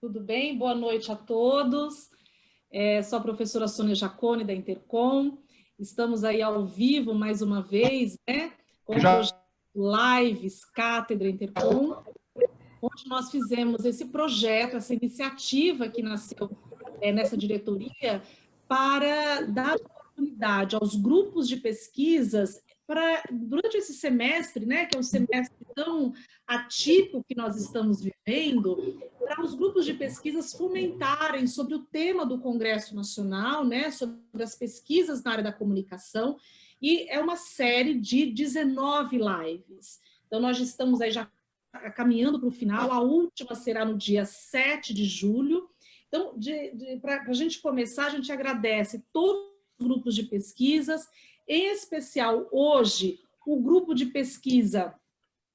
Tudo bem? Boa noite a todos. Sou a professora Sônia Jaconi, da Intercom. Estamos aí ao vivo mais uma vez, né? Com o projeto Lives Cátedra Intercom, onde nós fizemos esse projeto, essa iniciativa que nasceu nessa diretoria para dar oportunidade aos grupos de pesquisas durante esse semestre, né, que é um semestre tão atípico que nós estamos vivendo, para os grupos de pesquisas fomentarem sobre o tema do Congresso Nacional, né, sobre as pesquisas na área da comunicação, e é uma série de 19 lives. Então, nós estamos aí já caminhando para o final, a última será no dia 7 de julho. Então, para a gente começar, a gente agradece todos os grupos de pesquisas, em especial hoje, o grupo de pesquisa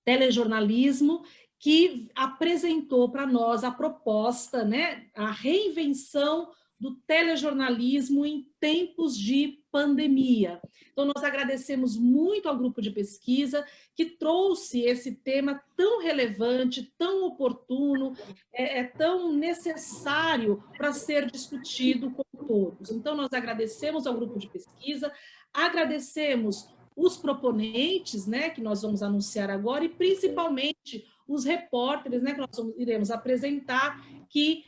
Telejornalismo, que apresentou para nós a proposta, né, a reinvenção do telejornalismo em tempos de pandemia. Então, nós agradecemos muito ao grupo de pesquisa que trouxe esse tema tão relevante, tão oportuno, tão necessário para ser discutido com todos. Então, nós agradecemos ao grupo de pesquisa, agradecemos os proponentes, né, que nós vamos anunciar agora, e principalmente os repórteres, né, que nós iremos apresentar, que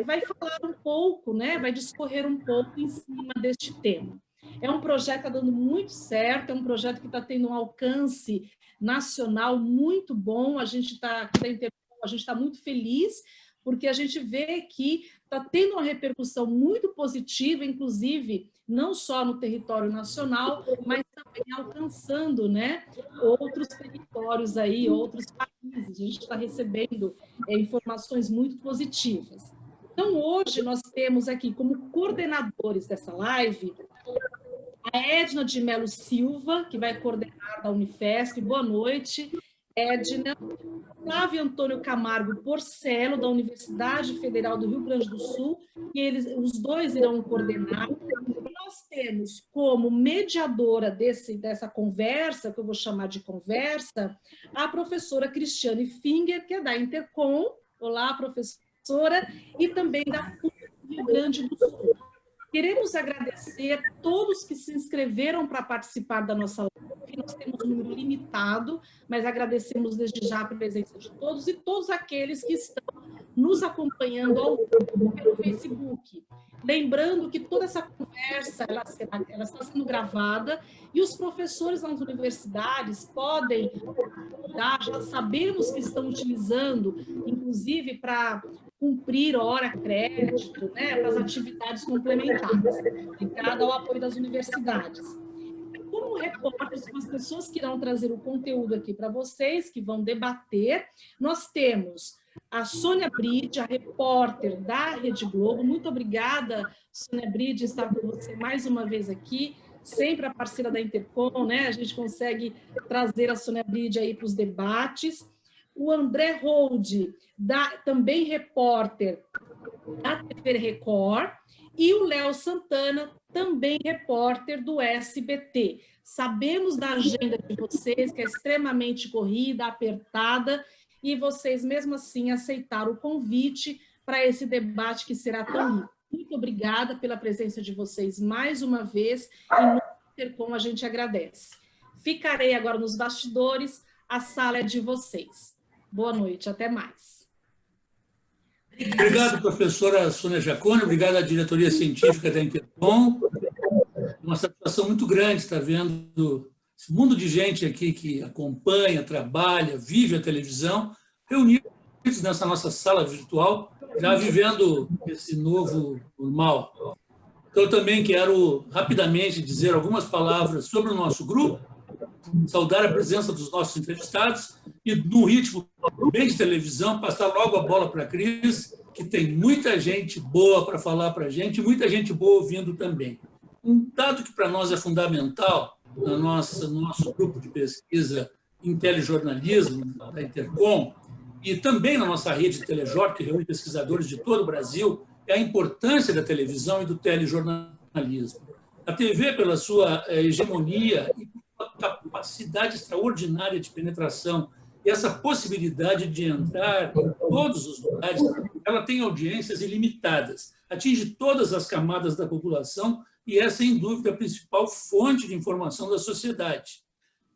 vai falar um pouco, né, vai discorrer um pouco em cima deste tema. É um projeto que está dando muito certo, é um projeto que está tendo um alcance nacional muito bom, a gente está muito feliz, porque a gente vê que está tendo uma repercussão muito positiva, inclusive, não só no território nacional, mas também alcançando, né, outros territórios aí, outros países. A gente está recebendo informações muito positivas. Então, hoje, nós temos aqui como coordenadores dessa live a Edna de Melo Silva, que vai coordenar da Unifesp. Boa noite, Edna. Flávio Antônio Camargo Porcelo, da Universidade Federal do Rio Grande do Sul, e os dois irão coordenar. Nós temos como mediadora dessa conversa, que eu vou chamar de conversa, a professora Cristiane Finger, que é da Intercom. Olá, professora, e também da PUC do Rio Grande do Sul. Queremos agradecer a todos que se inscreveram para participar da nossa live. Nós temos um número limitado, mas agradecemos desde já a presença de todos e todos aqueles que estão nos acompanhando ao vivo pelo Facebook. Lembrando que toda essa conversa ela está sendo gravada e os professores nas universidades podem, já sabemos que estão utilizando, inclusive para cumprir hora crédito, né, para as atividades complementares, ligada ao apoio das universidades. Como repórteres, são as pessoas que irão trazer o conteúdo aqui para vocês, que vão debater, nós temos a Sônia Bride, a repórter da Rede Globo. Muito obrigada, Sônia Bride, estar com você mais uma vez aqui, sempre a parceira da Intercom, né? A gente consegue trazer a Sônia Bride aí para os debates. O André Holdi, também repórter da TV Record, e o Léo Santana, também repórter do SBT. Sabemos da agenda de vocês, que é extremamente corrida, apertada, e vocês, mesmo assim, aceitaram o convite para esse debate que será tão rico. Muito obrigada pela presença de vocês mais uma vez, e no Intercom a gente agradece. Ficarei agora nos bastidores, a sala é de vocês. Boa noite, até mais. Obrigado, professora Sônia Jaconi, obrigado à diretoria científica da Intercom. Uma satisfação muito grande estar vendo esse mundo de gente aqui que acompanha, trabalha, vive a televisão, reunidos nessa nossa sala virtual, já vivendo esse novo normal. Então, eu também quero rapidamente dizer algumas palavras sobre o nosso grupo, saudar a presença dos nossos entrevistados e, num ritmo bem de televisão, passar logo a bola para a Cris, que tem muita gente boa para falar para a gente, muita gente boa ouvindo também. Um dado que para nós é fundamental, no nosso grupo de pesquisa em telejornalismo, da Intercom, e também na nossa rede de Telejor, que reúne pesquisadores de todo o Brasil, é a importância da televisão e do telejornalismo. A TV, pela sua hegemonia e capacidade extraordinária de penetração e E essa possibilidade de entrar em todos os lugares, ela tem audiências ilimitadas, atinge todas as camadas da população e é, sem dúvida, a principal fonte de informação da sociedade.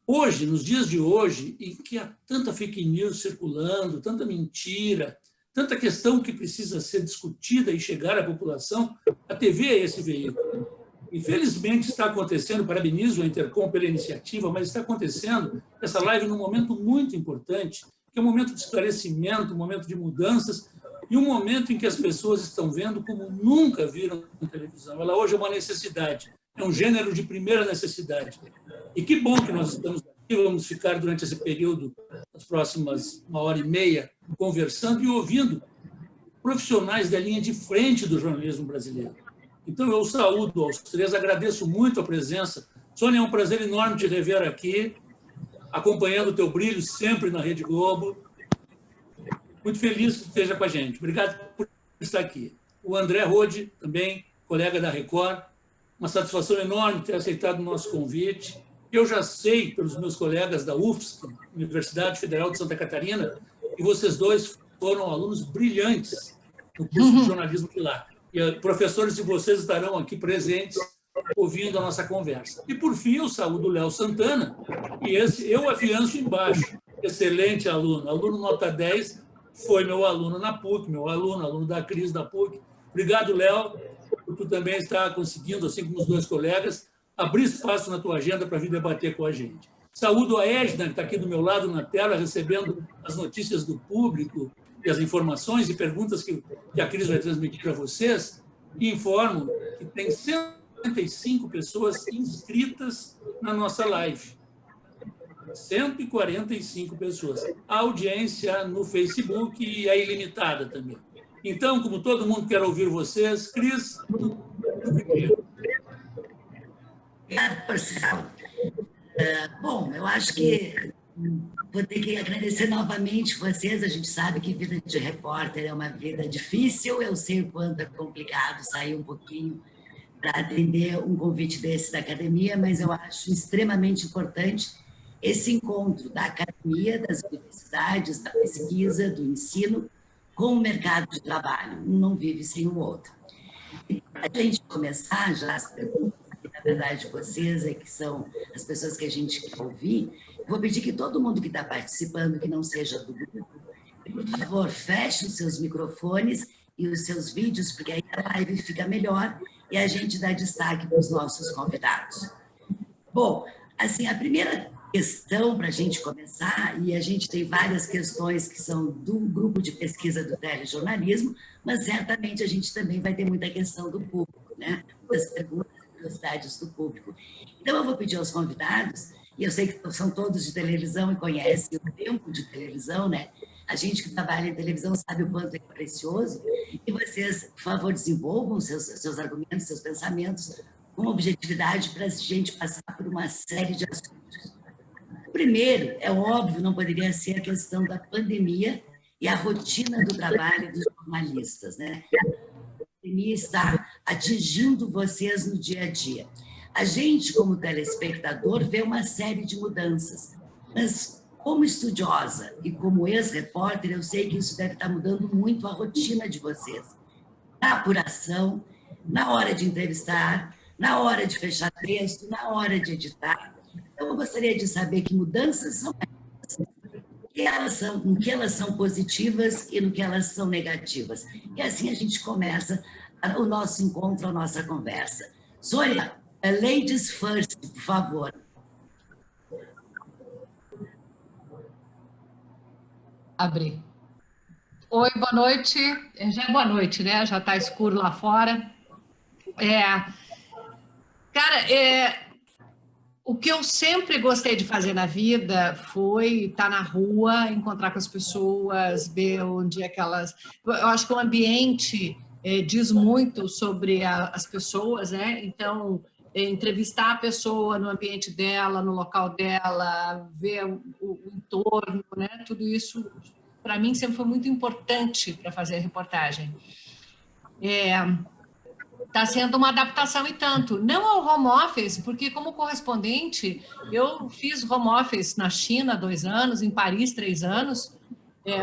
Hoje, nos dias de hoje, em que há tanta fake news circulando, tanta mentira, tanta questão que precisa ser discutida e chegar à população, a TV é esse veículo. Infelizmente está acontecendo, parabenizo a Intercom pela iniciativa, mas está acontecendo essa live num momento muito importante, que é um momento de esclarecimento, um momento de mudanças e um momento em que as pessoas estão vendo como nunca viram na televisão. Ela hoje é uma necessidade, é um gênero de primeira necessidade. E que bom que nós estamos aqui, vamos ficar durante esse período, as próximas 1h30, conversando e ouvindo profissionais da linha de frente do jornalismo brasileiro. Então, eu saúdo aos três, agradeço muito a presença. Sônia, é um prazer enorme te rever aqui, acompanhando o teu brilho sempre na Rede Globo. Muito feliz que esteja com a gente. Obrigado por estar aqui. O André Rode, também, colega da Record, uma satisfação enorme ter aceitado o nosso convite. Eu já sei, pelos meus colegas da UFSC, Universidade Federal de Santa Catarina, que vocês dois foram alunos brilhantes no curso de jornalismo de lá. E professores de vocês estarão aqui presentes, ouvindo a nossa conversa. E, por fim, eu saúdo o Léo Santana, e esse eu afianço embaixo. Excelente aluno, aluno nota 10, foi meu aluno na PUC, meu aluno da Cris da PUC. Obrigado, Léo, por tu também estar conseguindo, assim como os dois colegas, abrir espaço na tua agenda para vir debater com a gente. Saúdo a Edna, que está aqui do meu lado na tela, recebendo as notícias do público e as informações e perguntas que a Cris vai transmitir para vocês. E informo que tem 145 pessoas inscritas na nossa live. 145 pessoas. A audiência no Facebook é ilimitada também. Então, como todo mundo quer ouvir vocês, Cris, Obrigada, Marcelo. Bom, eu acho que vou ter que agradecer novamente vocês. A gente sabe que vida de repórter é uma vida difícil. Eu sei o quanto é complicado sair um pouquinho para atender um convite desse da academia, mas eu acho extremamente importante esse encontro da academia, das universidades, da pesquisa, do ensino, com o mercado de trabalho. Um não vive sem o outro. E para a gente começar já as perguntas, que na verdade vocês é que são as pessoas que a gente quer ouvir, eu vou pedir que todo mundo que está participando, que não seja do grupo, por favor, feche os seus microfones e os seus vídeos, porque aí a live fica melhor e a gente dá destaque para os nossos convidados. Bom, assim, a primeira questão para a gente começar, e a gente tem várias questões que são do grupo de pesquisa do telejornalismo, mas certamente a gente também vai ter muita questão do público, né? Das perguntas e curiosidades do público. Então, eu vou pedir aos convidados, e eu sei que são todos de televisão e conhecem o tempo de televisão, né? A gente que trabalha em televisão sabe o quanto é precioso, e vocês, por favor, desenvolvam seus argumentos, seus pensamentos com objetividade para a gente passar por uma série de assuntos. O primeiro, é óbvio, não poderia ser a questão da pandemia e a rotina do trabalho dos jornalistas, né? A pandemia está atingindo vocês no dia a dia. A gente, como telespectador, vê uma série de mudanças, mas como estudiosa e como ex-repórter, eu sei que isso deve estar mudando muito a rotina de vocês. Na apuração, na hora de entrevistar, na hora de fechar texto, na hora de editar. Então, eu gostaria de saber que mudanças são essas, no que elas são positivas e no que elas são negativas. E assim a gente começa o nosso encontro, a nossa conversa. Sônia, ladies first, por favor. Abri. Oi, boa noite. Já é boa noite, né? Já está escuro lá fora. O que eu sempre gostei de fazer na vida foi estar na rua, encontrar com as pessoas, ver onde é que elas... Eu acho que o ambiente diz muito sobre as pessoas, né? Então, entrevistar a pessoa no ambiente dela, no local dela, ver o entorno, né? Tudo isso, para mim, sempre foi muito importante para fazer a reportagem. está sendo uma adaptação e tanto. Não ao home office, porque como correspondente, eu fiz home office na China 2 anos, em Paris 3 anos,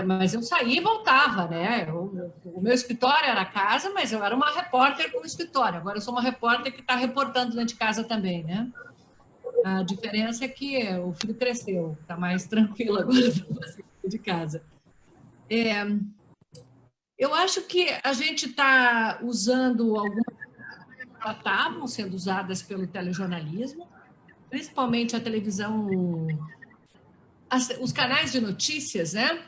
mas eu saía e voltava, né? O meu escritório era a casa, mas eu era uma repórter com o escritório. Agora eu sou uma repórter que está reportando dentro de casa também, né? A diferença é que o filho cresceu, está mais tranquilo agora para fazer de casa. Eu acho que a gente está usando algumas que já estavam sendo usadas pelo telejornalismo, principalmente a televisão, os canais de notícias, né?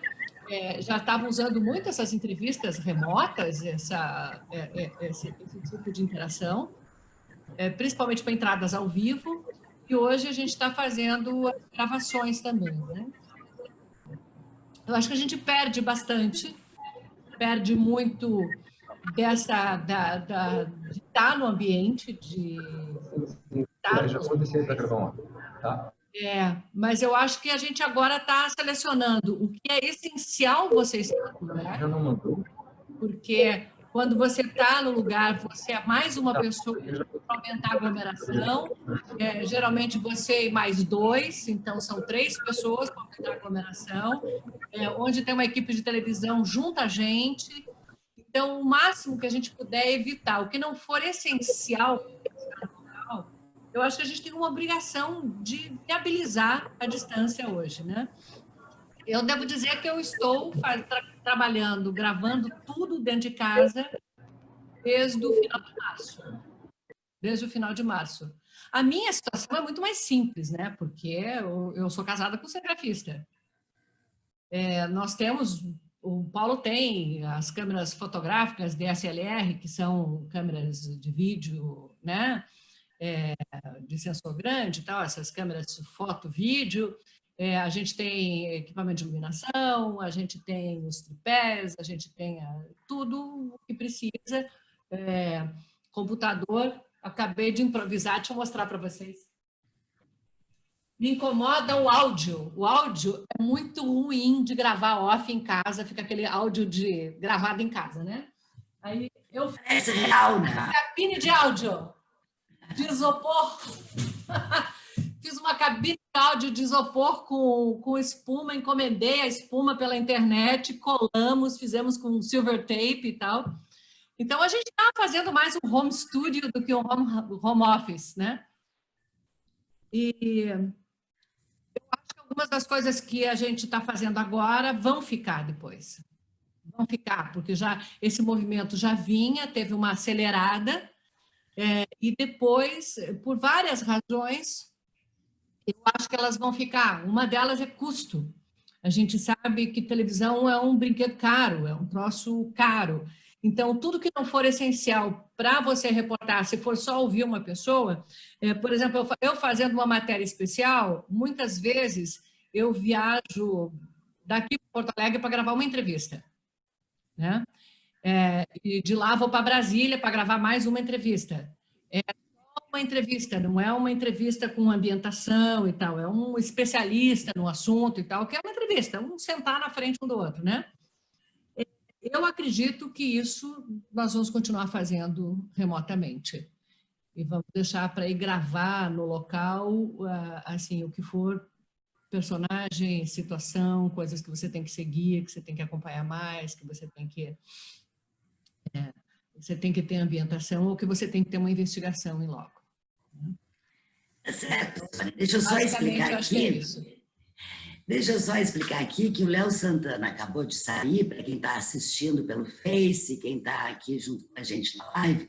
Já estavam usando muito essas entrevistas remotas, esse tipo de interação, principalmente para entradas ao vivo, e hoje a gente está fazendo as gravações também, né? Eu acho que a gente perde bastante, perde muito de estar no ambiente, de estar mas eu acho que a gente agora está selecionando o que é essencial você estar no lugar, porque quando você está no lugar, você é mais uma pessoa para aumentar a aglomeração, geralmente você e mais 2, então são 3 pessoas para aumentar a aglomeração, onde tem uma equipe de televisão junto a gente, então o máximo que a gente puder evitar, o que não for essencial, eu acho que a gente tem uma obrigação de viabilizar a distância hoje, né? Eu devo dizer que eu estou trabalhando, gravando tudo dentro de casa desde o final de março. Desde o final de março. A minha situação é muito mais simples, né? Porque eu sou casada com um cinegrafista. Nós temos, o Paulo tem as câmeras fotográficas DSLR, que são câmeras de vídeo, né? De sensor grande e tal, essas câmeras de foto, vídeo, a gente tem equipamento de iluminação, a gente tem os tripés, a gente tem tudo o que precisa, computador, acabei de improvisar, deixa eu mostrar para vocês. Me incomoda o áudio é muito ruim de gravar off em casa, fica aquele áudio gravado em casa, né? Aí eu Parece real, né? Cabine de áudio de isopor. Fiz uma cabine de áudio de isopor com espuma, encomendei a espuma pela internet, colamos, fizemos com silver tape e tal. Então, a gente está fazendo mais um home studio do que um home office, né? E eu acho que algumas das coisas que a gente está fazendo agora vão ficar depois. Vão ficar, porque já esse movimento já vinha, teve uma acelerada, e depois, por várias razões, eu acho que elas vão ficar. Uma delas é custo. A gente sabe que televisão é um brinquedo caro, é um troço caro. Então, tudo que não for essencial para você reportar, se for só ouvir uma pessoa, por exemplo, eu fazendo uma matéria especial, muitas vezes eu viajo daqui para Porto Alegre para gravar uma entrevista, né? E de lá vou para Brasília para gravar mais uma entrevista. Uma entrevista, não é uma entrevista com ambientação e tal, é um especialista no assunto e tal, que é uma entrevista, um sentar na frente um do outro, né? Eu acredito que isso nós vamos continuar fazendo remotamente. E vamos deixar para ir gravar no local, assim, o que for personagem, situação, coisas que você tem que seguir, que você tem que acompanhar mais, que você tem que ter ambientação ou que você tem que ter uma investigação em loco. Certo. Deixa eu só explicar aqui. Deixa eu só explicar aqui que o Léo Santana acabou de sair, para quem está assistindo pelo Face, quem está aqui junto com a gente na live,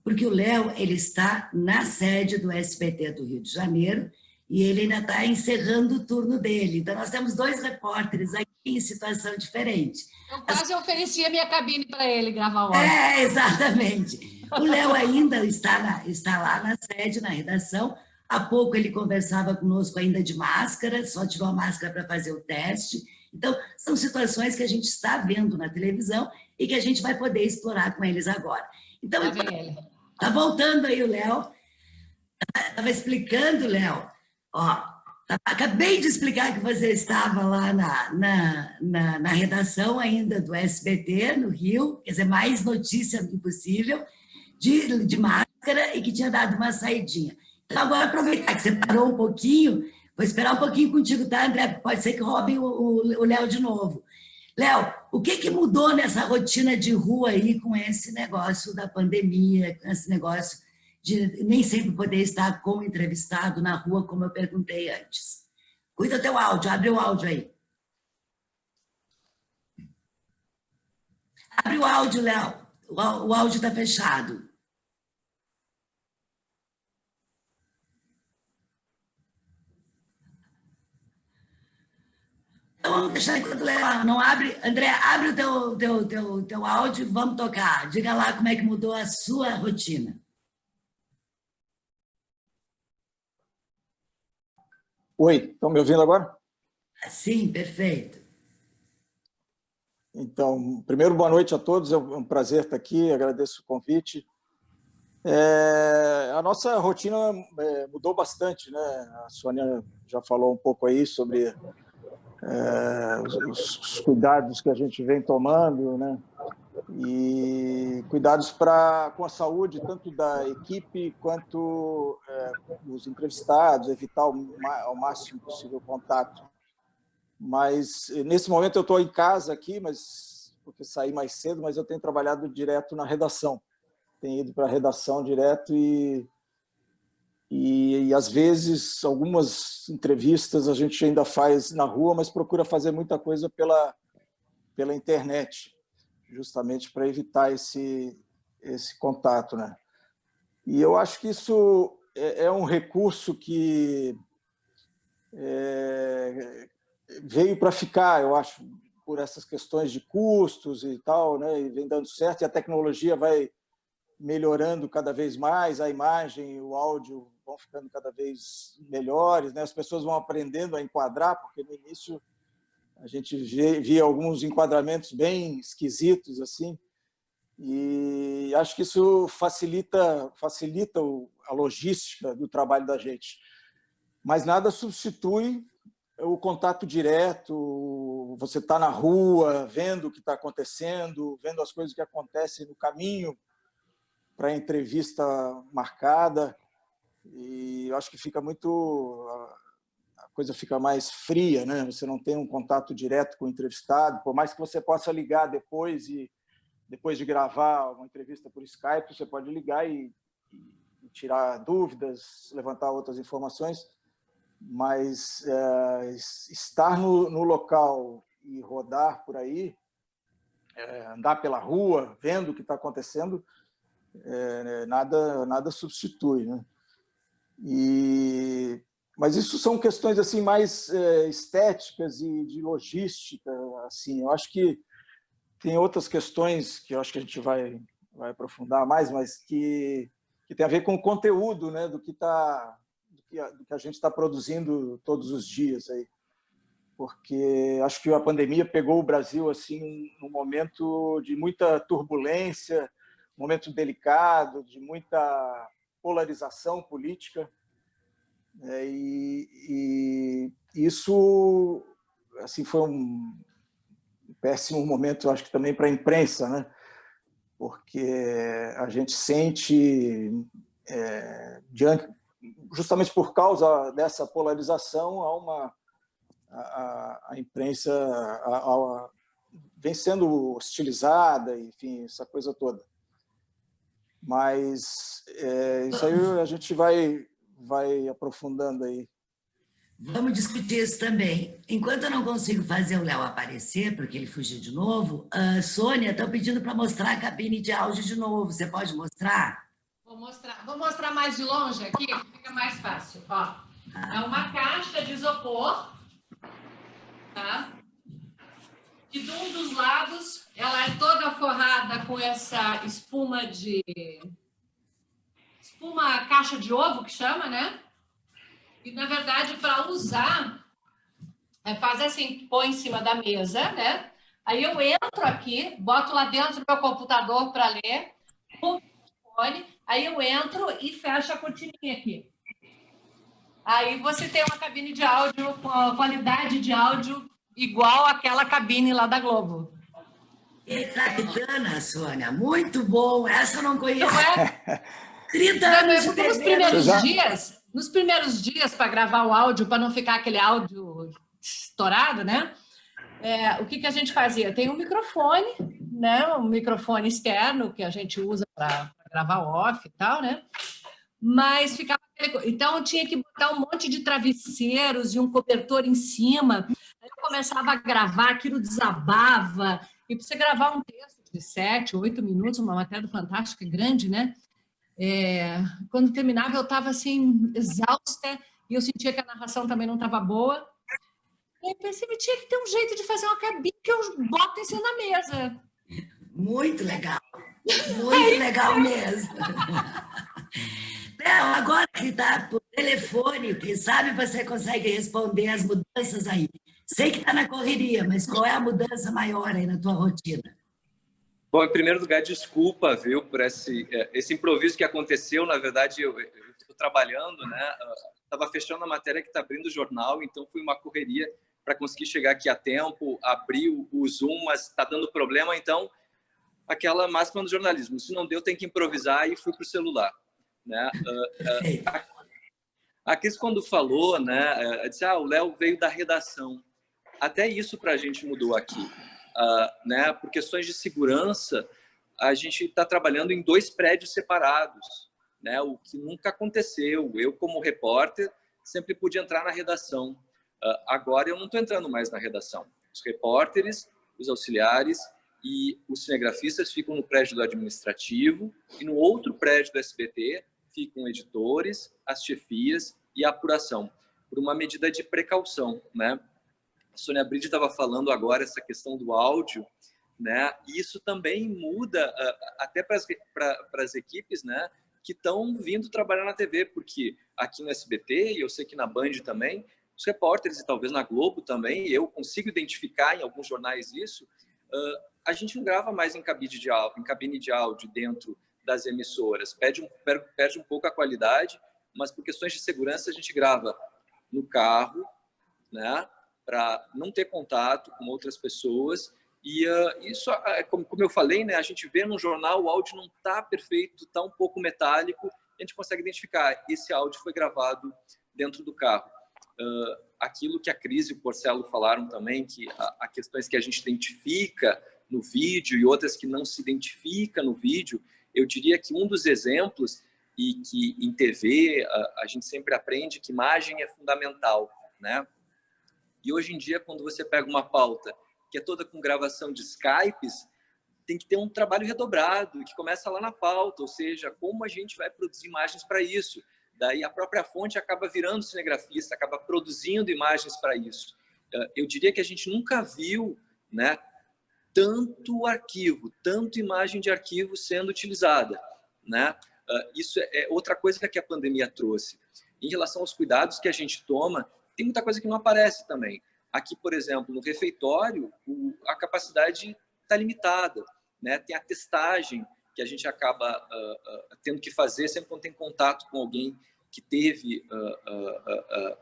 porque o Léo ele está na sede do SBT do Rio de Janeiro e ele ainda está encerrando o turno dele. Então, nós temos 2 repórteres aqui em situação diferente. Eu quase ofereci a minha cabine para ele gravar o áudio. Exatamente. O Léo ainda está lá na sede, na redação. Há pouco ele conversava conosco ainda de máscara, só tirou a máscara para fazer o teste. Então, são situações que a gente está vendo na televisão e que a gente vai poder explorar com eles agora. Então, está voltando aí o Léo. Estava explicando, Léo. Acabei de explicar que você estava lá na redação ainda do SBT, no Rio, quer dizer, mais notícia impossível. de máscara e que tinha dado uma saidinha. Então, agora, aproveitar que você parou um pouquinho, vou esperar um pouquinho contigo, tá, André? Pode ser que roubem o Léo de novo. Léo, o que mudou nessa rotina de rua aí com esse negócio da pandemia, com esse negócio de nem sempre poder estar com o entrevistado na rua, como eu perguntei antes? Cuida do teu áudio, abre o áudio aí. Abre o áudio, Léo. O áudio está fechado. Então, vamos deixar enquanto o Léo não abre. André, abre o teu áudio e vamos tocar. Diga lá como é que mudou a sua rotina. Oi, estão me ouvindo agora? Sim, perfeito. Então, primeiro, boa noite a todos, é um prazer estar aqui, agradeço o convite. A nossa rotina mudou bastante, né? A Sônia já falou um pouco aí sobre os cuidados que a gente vem tomando, né? E cuidados com a saúde, tanto da equipe quanto dos entrevistados, evitar ao máximo possível o contato. Mas, nesse momento, eu estou em casa aqui, porque saí mais cedo, mas eu tenho trabalhado direto na redação. Tenho ido para a redação direto e, às vezes, algumas entrevistas a gente ainda faz na rua, mas procura fazer muita coisa pela internet, justamente para evitar esse contato, né? E eu acho que isso é um recurso que veio para ficar, eu acho, por essas questões de custos e tal, né? E vem dando certo, e a tecnologia vai melhorando cada vez mais, a imagem e o áudio vão ficando cada vez melhores, né? As pessoas vão aprendendo a enquadrar, porque no início a gente via alguns enquadramentos bem esquisitos, assim, e acho que isso facilita a logística do trabalho da gente. Mas nada substitui o contato direto, você está na rua, vendo o que está acontecendo, vendo as coisas que acontecem no caminho para a entrevista marcada, e eu acho que fica a coisa fica mais fria, né? Você não tem um contato direto com o entrevistado, por mais que você possa ligar depois de gravar uma entrevista por Skype, você pode ligar e tirar dúvidas, levantar outras informações, mas estar no local e rodar por aí, andar pela rua, vendo o que está acontecendo, nada substitui, né? Mas isso são questões assim mais estéticas e de logística, assim. Eu acho que tem outras questões que eu acho que a gente vai aprofundar mais, mas que tem a ver com o conteúdo, né, do que a gente está produzindo todos os dias aí, porque acho que a pandemia pegou o Brasil assim num momento de muita turbulência, um momento delicado, de muita polarização política, e isso assim foi um péssimo momento, acho que também para a imprensa, né? Porque a gente sente, justamente por causa dessa polarização, a imprensa vem sendo hostilizada, enfim, essa coisa toda. Mas isso aí a gente vai aprofundando aí. Vamos discutir isso também. Enquanto eu não consigo fazer o Léo aparecer, porque ele fugiu de novo, a Sônia está pedindo para mostrar a cabine de áudio de novo. Você pode mostrar? Vou mostrar mais de longe aqui, fica mais fácil. Ó, é uma caixa de isopor, tá? E de um dos lados, ela é toda forrada com essa espuma caixa de ovo, que chama, né? E, na verdade, para usar, faz assim, põe em cima da mesa, né? Aí eu entro aqui, boto lá dentro do meu computador para ler, o telefone, aí eu entro e fecho a cortininha aqui. Aí você tem uma cabine de áudio com a qualidade de áudio igual àquela cabine lá da Globo. Traquitana, Sônia, muito bom. Essa eu não conheço. Não é? 30 anos de TV. Nos primeiros dias, para gravar o áudio, para não ficar aquele áudio estourado, né? O que a gente fazia? Tem um microfone, né? Um microfone externo que a gente usa para gravar off e tal, né? Mas ficava... Então, tinha que botar um monte de travesseiros e um cobertor em cima. Aí eu começava a gravar, aquilo desabava. E para você gravar um texto de 7, 8 minutos, uma matéria do Fantástico, é grande, né? Quando terminava, eu estava assim, exausta, e eu sentia que a narração também não estava boa. E eu pensei que tinha que ter um jeito de fazer uma cabine que eu boto em cima da mesa. Muito legal. Muito legal mesmo. Agora que está por telefone, quem sabe você consegue responder as mudanças aí. Sei que está na correria, mas qual é a mudança maior aí na tua rotina? Bom, em primeiro lugar, desculpa, viu, por esse improviso que aconteceu. Na verdade, eu estou trabalhando, né? Estava fechando a matéria que está abrindo o jornal, então foi uma correria para conseguir chegar aqui a tempo, abrir o Zoom, mas está dando problema, então aquela máxima do jornalismo, se não deu, tem que improvisar, e fui para o celular. Né? A Cris, quando falou, né, disse, o Léo veio da redação. Até isso para a gente mudou aqui. Né, por questões de segurança, a gente está trabalhando em 2 prédios separados, né, o que nunca aconteceu. Eu, como repórter, sempre pude entrar na redação. Agora eu não estou entrando mais na redação. Os repórteres, os auxiliares e os cinegrafistas ficam no prédio do administrativo, e no outro prédio do SBT ficam editores, as chefias e a apuração, por uma medida de precaução, né? A Sônia Bride estava falando agora essa questão do áudio, né? E isso também muda até para as equipes, né, que estão vindo trabalhar na TV, porque aqui no SBT, e eu sei que na Band também, os repórteres, e talvez na Globo também, eu consigo identificar em alguns jornais isso, a gente não grava mais em cabine de áudio dentro das emissoras, perde um pouco a qualidade, mas por questões de segurança a gente grava no carro, né, para não ter contato com outras pessoas. E isso, como eu falei, né, a gente vê no jornal, o áudio não está perfeito, está um pouco metálico, a gente consegue identificar, esse áudio foi gravado dentro do carro. Aquilo que a Cris e o Porcelo falaram também, que há questões que a gente identifica no vídeo e outras que não se identifica no vídeo, eu diria que um dos exemplos, e que em TV a gente sempre aprende que imagem é fundamental, né? E hoje em dia, quando você pega uma pauta que é toda com gravação de Skypes, tem que ter um trabalho redobrado, que começa lá na pauta, ou seja, como a gente vai produzir imagens para isso. Daí a própria fonte acaba virando cinegrafista, acaba produzindo imagens para isso. Eu diria que a gente nunca viu, né, tanto arquivo, tanto imagem de arquivo sendo utilizada, né? Isso é outra coisa que a pandemia trouxe. Em relação aos cuidados que a gente toma, tem muita coisa que não aparece também. Aqui, por exemplo, no refeitório, a capacidade está limitada, né? Tem a testagem que a gente acaba tendo que fazer sempre quando tem contato com alguém que teve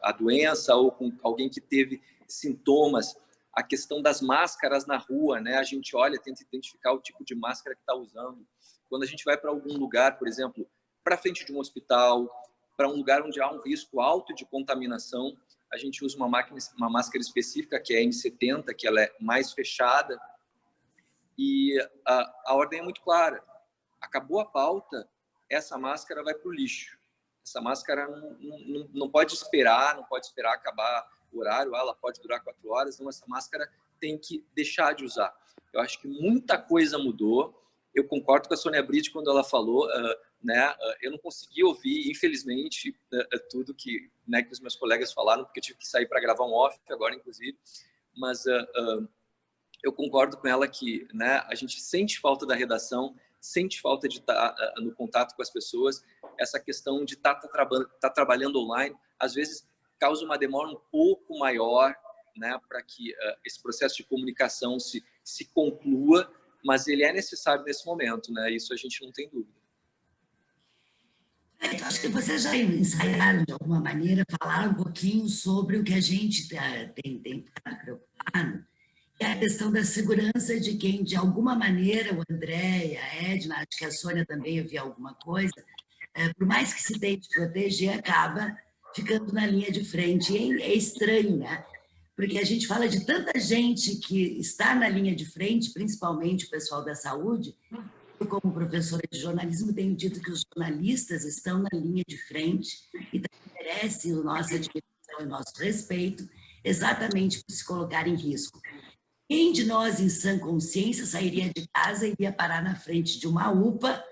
a doença ou com alguém que teve sintomas. A questão das máscaras na rua, né? A gente olha, tenta identificar o tipo de máscara que está usando. Quando a gente vai para algum lugar, por exemplo, para frente de um hospital, para um lugar onde há um risco alto de contaminação, a gente usa uma máscara específica, que é a N70, que ela é mais fechada. E a ordem é muito clara. Acabou a pauta, essa máscara vai para o lixo. Essa máscara não pode esperar acabar o horário, ela pode durar 4 horas, então essa máscara tem que deixar de usar. Eu acho que muita coisa mudou. Eu concordo com a Sônia Bride quando ela falou, né, eu não consegui ouvir, infelizmente, tudo que os meus colegas falaram, porque eu tive que sair para gravar um off agora, inclusive, mas eu concordo com ela que, né, a gente sente falta da redação, sente falta de estar no contato com as pessoas. Essa questão de estar trabalhando online, às vezes causa uma demora um pouco maior, né, para que esse processo de comunicação se conclua, mas ele é necessário nesse momento, né? Isso a gente não tem dúvida. Eu acho que vocês já ensaiaram, de alguma maneira, falar um pouquinho sobre o que a gente tem ficado preocupado, é a questão da segurança de quem, de alguma maneira, o André e a Edna, acho que a Sônia também havia alguma coisa, por mais que se tente proteger, acaba ficando na linha de frente. E é estranho, né? Porque a gente fala de tanta gente que está na linha de frente, principalmente o pessoal da saúde. Eu, como professora de jornalismo, tenho dito que os jornalistas estão na linha de frente e merecem a nossa admiração e o nosso respeito, exatamente por se colocar em risco. Quem de nós, em sã consciência, sairia de casa e iria parar na frente de uma UPA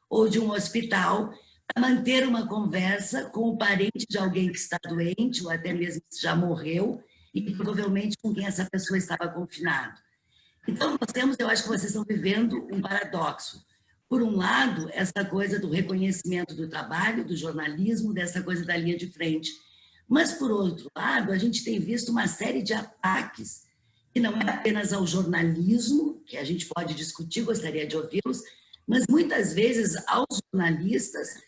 ou de um hospital para manter uma conversa com o parente de alguém que está doente ou até mesmo que já morreu e provavelmente com quem essa pessoa estava confinado? Então, nós temos, eu acho que vocês estão vivendo um paradoxo. Por um lado, essa coisa do reconhecimento do trabalho, do jornalismo, dessa coisa da linha de frente. Mas, por outro lado, a gente tem visto uma série de ataques, que não é apenas ao jornalismo, que a gente pode discutir, gostaria de ouvi-los, mas muitas vezes aos jornalistas,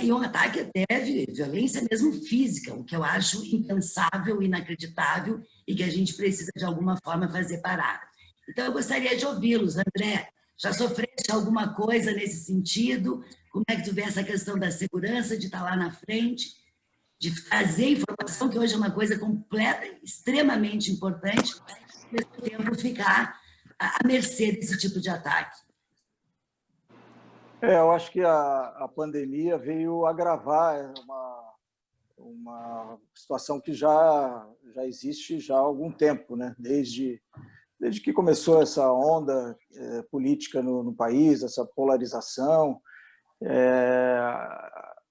e um ataque até de violência mesmo física, o que eu acho impensável, inacreditável e que a gente precisa de alguma forma fazer parar. Então eu gostaria de ouvi-los. André, já sofreste alguma coisa nesse sentido? Como é que tu vê essa questão da segurança, de estar lá na frente, de trazer informação, que hoje é uma coisa completa, extremamente importante, mas ao mesmo tempo ficar à mercê desse tipo de ataque? Eu acho que a pandemia veio agravar uma situação que já existe já há algum tempo, né? Desde que começou essa onda política no país, essa polarização.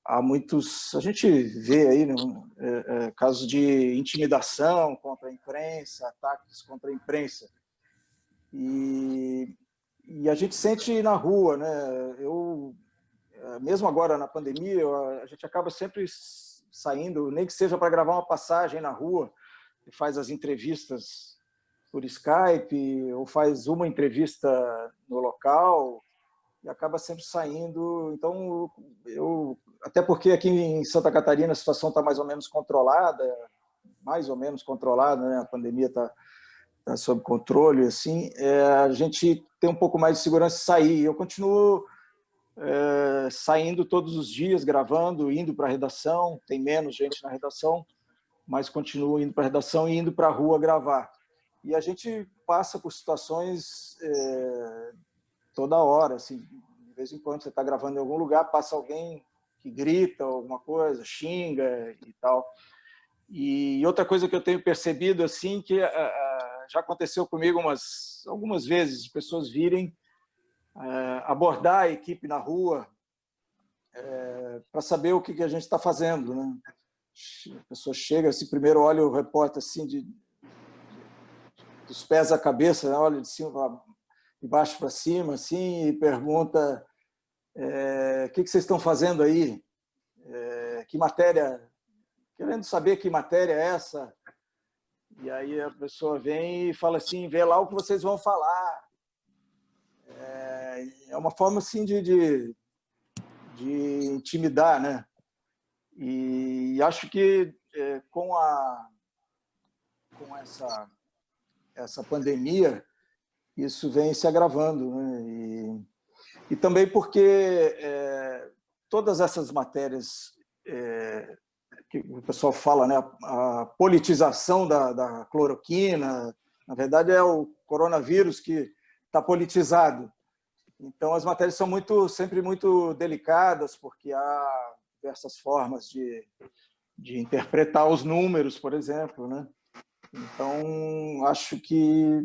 Há muitos... A gente vê aí casos de intimidação contra a imprensa, ataques contra a imprensa. E a gente sente na rua, né? Mesmo agora na pandemia, a gente acaba sempre saindo, nem que seja para gravar uma passagem na rua, faz as entrevistas por Skype, ou faz uma entrevista no local, e acaba sempre saindo. Então, até porque aqui em Santa Catarina a situação está mais ou menos controlada, né? A pandemia está sob controle, assim, a gente tem um pouco mais de segurança de sair. Eu continuo saindo todos os dias, gravando, indo para a redação, tem menos gente na redação, mas continuo indo para a redação e indo para a rua gravar. E a gente passa por situações toda hora, assim, de vez em quando você está gravando em algum lugar, passa alguém que grita alguma coisa, xinga e tal. E outra coisa que eu tenho percebido, assim, que já aconteceu comigo algumas vezes, de pessoas virem abordar a equipe na rua para saber o que a gente está fazendo, né? A pessoa chega, assim, primeiro olha o repórter assim, dos pés à cabeça, né? Olha de cima, de baixo para cima, assim, e pergunta o que vocês estão fazendo aí? Que matéria... Querendo saber que matéria é essa. E aí a pessoa vem e fala assim, vê lá o que vocês vão falar. É uma forma assim de intimidar, né? E acho que com essa pandemia, isso vem se agravando, né? E também porque todas essas matérias que o pessoal fala, né, a politização da cloroquina, na verdade é o coronavírus que está politizado. Então as matérias são sempre muito delicadas, porque há diversas formas de interpretar os números, por exemplo, né? Então acho que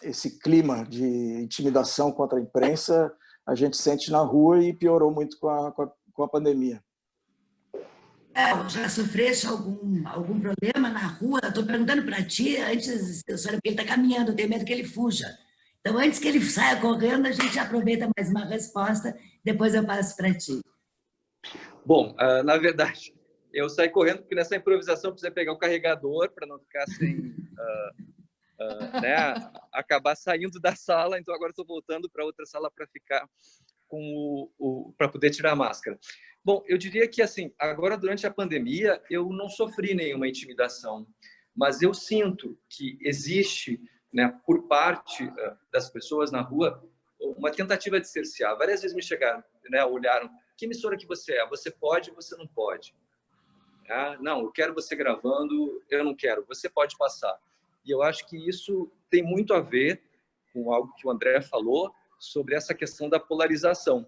esse clima de intimidação contra a imprensa a gente sente na rua e piorou muito com a pandemia. Já sofreste algum problema na rua? Estou perguntando para ti, antes, porque ele está caminhando, eu tenho medo que ele fuja. Então, antes que ele saia correndo, a gente aproveita mais uma resposta, depois eu passo para ti. Bom, na verdade, eu saí correndo porque nessa improvisação precisa pegar o carregador para não ficar sem... né, acabar saindo da sala, então agora estou voltando para outra sala para ficar para poder tirar a máscara. Bom, eu diria que assim, agora durante a pandemia eu não sofri nenhuma intimidação, mas eu sinto que existe, né, por parte das pessoas na rua, uma tentativa de cercear. Várias vezes me chegaram, né, olharam, que emissora que você é? Você pode, você não pode. Ah, não, eu quero você gravando, eu não quero, você pode passar. E eu acho que isso tem muito a ver com algo que o André falou sobre essa questão da polarização.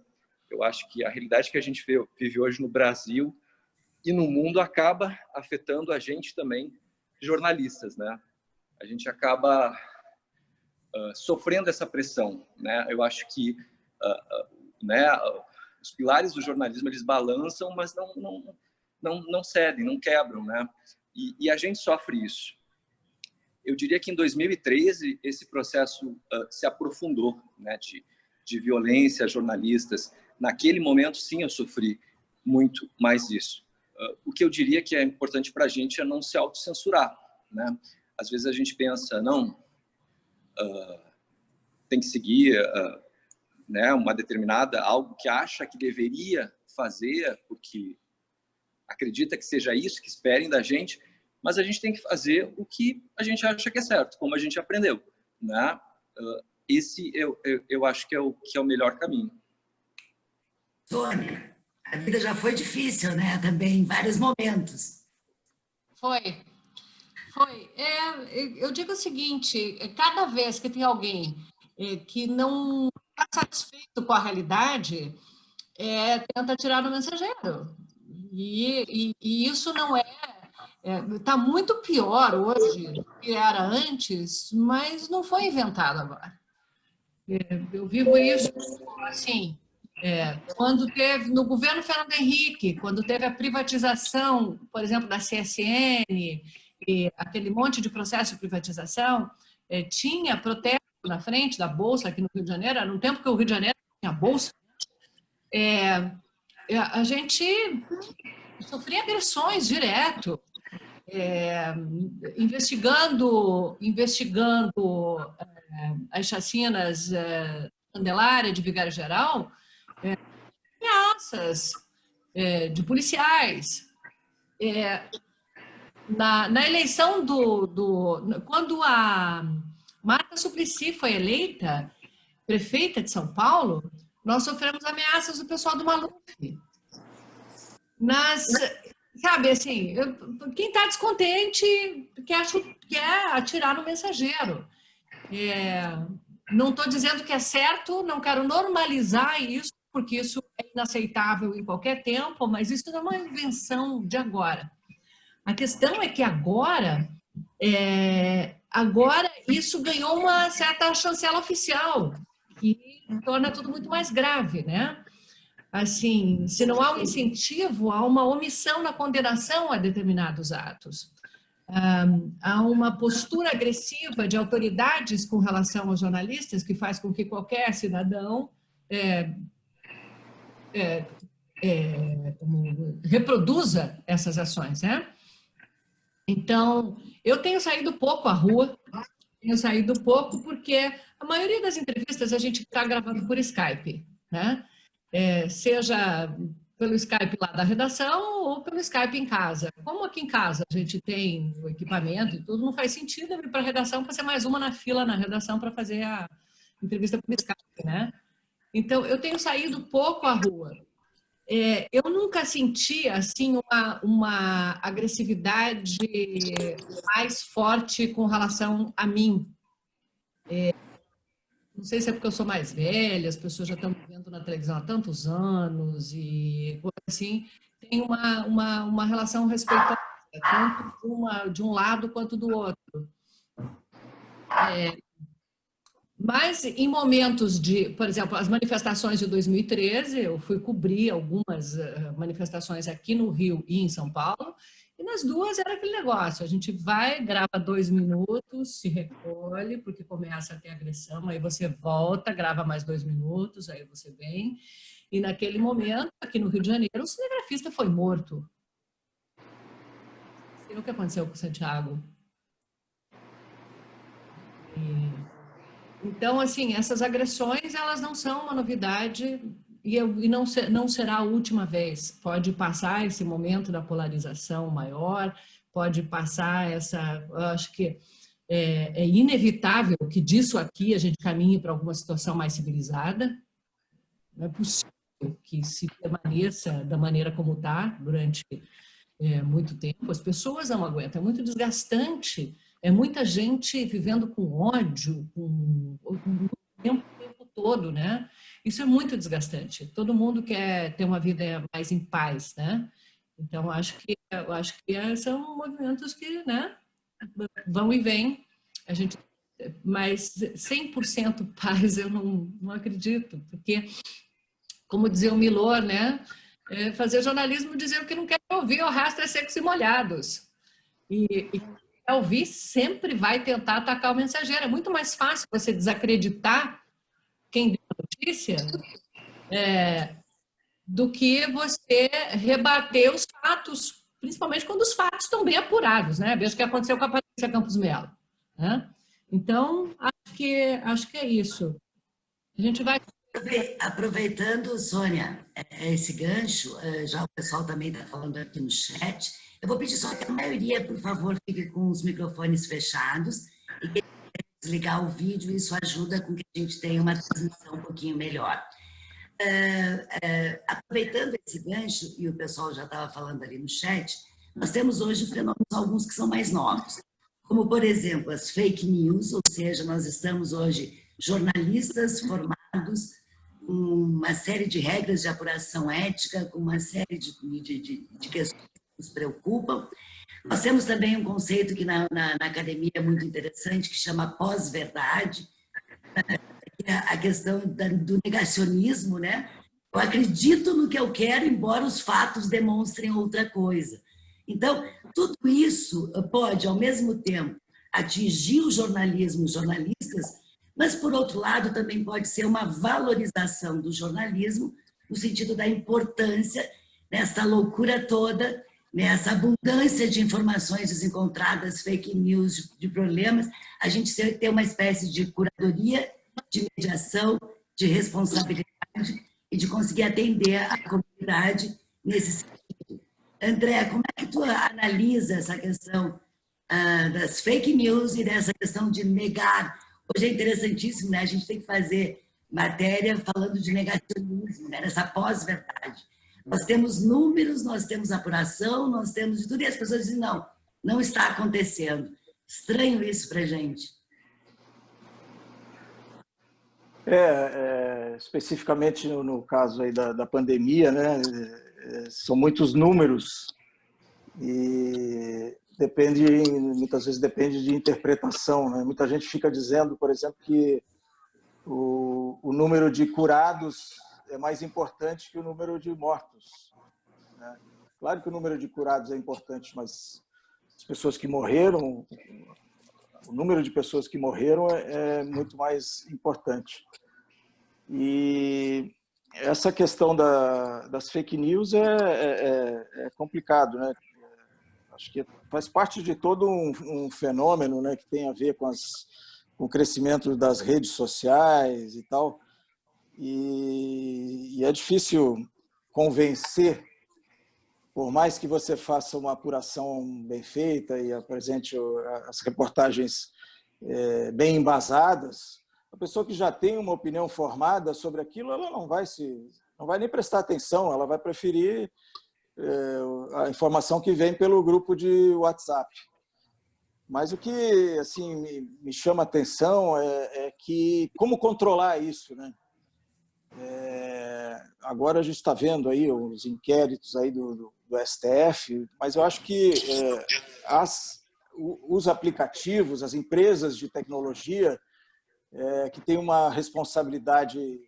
Eu acho que a realidade que a gente vive hoje no Brasil e no mundo acaba afetando a gente também, jornalistas, né? A gente acaba sofrendo essa pressão, né? Eu acho que né, os pilares do jornalismo eles balançam, mas não cedem, não quebram, né? E a gente sofre isso. Eu diria que em 2013 esse processo se aprofundou, né? De violência a jornalistas. Naquele momento, sim, eu sofri muito mais isso. O que eu diria que é importante para a gente é não se autocensurar, né? Às vezes a gente pensa, não, tem que seguir né, uma determinada, algo que acha que deveria fazer, porque acredita que seja isso, que esperem da gente, mas a gente tem que fazer o que a gente acha que é certo, como a gente aprendeu, né? Esse eu acho que é o melhor caminho. Sônia, a vida já foi difícil, né? Também, em vários momentos. Foi. Eu digo o seguinte, cada vez que tem alguém que não está satisfeito com a realidade, tenta tirar no mensageiro. E isso não está muito pior hoje do que era antes, mas não foi inventado agora. Eu vivo isso assim, quando teve, no governo Fernando Henrique, quando teve a privatização, por exemplo, da CSN, e aquele monte de processo de privatização, tinha protesto na frente da Bolsa aqui no Rio de Janeiro, era no tempo que o Rio de Janeiro tinha Bolsa, a gente sofria agressões direto, investigando as chacinas Candelária, de Vigário Geral, ameaças de policiais. Na eleição quando a Marta Suplicy foi eleita prefeita de São Paulo, nós sofremos ameaças do pessoal do Maluf. Sabe, assim, quem está descontente quer atirar no mensageiro. Não estou dizendo que é certo, não quero normalizar isso, porque isso é inaceitável em qualquer tempo, mas isso não é uma invenção de agora. A questão é que agora isso ganhou uma certa chancela oficial, que torna tudo muito mais grave, né? Assim, se não há um incentivo, há uma omissão na condenação a determinados atos. Há uma postura agressiva de autoridades com relação aos jornalistas que faz com que qualquer cidadão reproduza essas ações, né? Então, eu tenho saído pouco à rua, porque a maioria das entrevistas a gente está gravando por Skype, né? Seja pelo Skype lá da redação ou pelo Skype em casa. Como aqui em casa a gente tem o equipamento e tudo, não faz sentido eu ir para a redação para ser mais uma na fila na redação para fazer a entrevista por Skype, né? Então, eu tenho saído pouco à rua. Eu nunca senti assim uma agressividade mais forte com relação a mim. Não sei se é porque eu sou mais velha, as pessoas já estão me vendo na televisão há tantos anos e assim, tem uma relação respeitosa, tanto de um lado quanto do outro. Mas em momentos por exemplo, as manifestações de 2013, eu fui cobrir algumas manifestações aqui no Rio e em São Paulo, e nas duas era aquele negócio, a gente vai, grava 2 minutos, se recolhe, porque começa a ter agressão, aí você volta, grava mais 2 minutos, aí você vem, e naquele momento, aqui no Rio de Janeiro, o cinegrafista foi morto. Sei o que aconteceu com o Santiago. Então, assim, essas agressões, elas não são uma novidade e não será a última vez. Pode passar esse momento da polarização maior, pode passar essa... Eu acho que é inevitável que disso aqui a gente caminhe para alguma situação mais civilizada. Não é possível que se permaneça da maneira como está durante muito tempo. As pessoas não aguentam, é muito desgastante. É muita gente vivendo com ódio, com o tempo todo, né? Isso é muito desgastante. Todo mundo quer ter uma vida mais em paz, né? Então, eu acho que são movimentos que, né, vão e vêm. Mas 100% paz eu não acredito, porque, como dizia o Milor, né, fazer jornalismo dizer o que não quer ouvir, o resto é secos e molhados. E ouvir sempre vai tentar atacar o mensageiro. É muito mais fácil você desacreditar quem deu a notícia do que você rebater os fatos, principalmente quando os fatos estão bem apurados, né? Veja o que aconteceu com a Patrícia Campos Melo, né? Então, acho que é isso. A gente vai... Aproveitando, Sônia, esse gancho, já o pessoal também está falando aqui no chat, eu vou pedir só que a maioria, por favor, fique com os microfones fechados e que desligar o vídeo, isso ajuda com que a gente tenha uma transmissão um pouquinho melhor. Aproveitando esse gancho, e o pessoal já estava falando ali no chat, nós temos hoje fenômenos, alguns que são mais novos, como, por exemplo, as fake news, ou seja, nós estamos hoje jornalistas formados com uma série de regras de apuração ética, com uma série de questões que nos preocupam. Nós temos também um conceito que na academia é muito interessante, que chama pós-verdade, a questão do negacionismo, né? Eu acredito no que eu quero, embora os fatos demonstrem outra coisa. Então, tudo isso pode, ao mesmo tempo, atingir o jornalismo, os jornalistas, mas, por outro lado, também pode ser uma valorização do jornalismo, no sentido da importância, nessa loucura toda, nessa abundância de informações desencontradas, fake news, de problemas, a gente ter uma espécie de curadoria, de mediação, de responsabilidade e de conseguir atender a comunidade nesse sentido. André, como é que tu analisa essa questão das fake news e dessa questão de negar? Hoje é interessantíssimo, né? A gente tem que fazer matéria falando de negacionismo, né? Nessa pós-verdade. Nós temos números, nós temos apuração, nós temos de tudo, e as pessoas dizem, não está acontecendo. Estranho isso para a gente. Especificamente no caso aí da pandemia, né? São muitos números e muitas vezes depende de interpretação, né? Muita gente fica dizendo, por exemplo, que o número de curados é mais importante que o número de mortos, né? Claro que o número de curados é importante, mas as pessoas que morreram, o número de pessoas que morreram é muito mais importante. E essa questão das fake news é complicado, né? Acho que faz parte de todo um fenômeno, né, que tem a ver com o crescimento das redes sociais e tal. E é difícil convencer, por mais que você faça uma apuração bem feita e apresente as reportagens bem embasadas, a pessoa que já tem uma opinião formada sobre aquilo, ela não vai nem prestar atenção, ela vai preferir a informação que vem pelo grupo de WhatsApp. Mas o que assim me chama a atenção é que como controlar isso, né? Agora a gente está vendo aí os inquéritos aí do STF, mas eu acho que os aplicativos, as empresas de tecnologia que têm uma responsabilidade,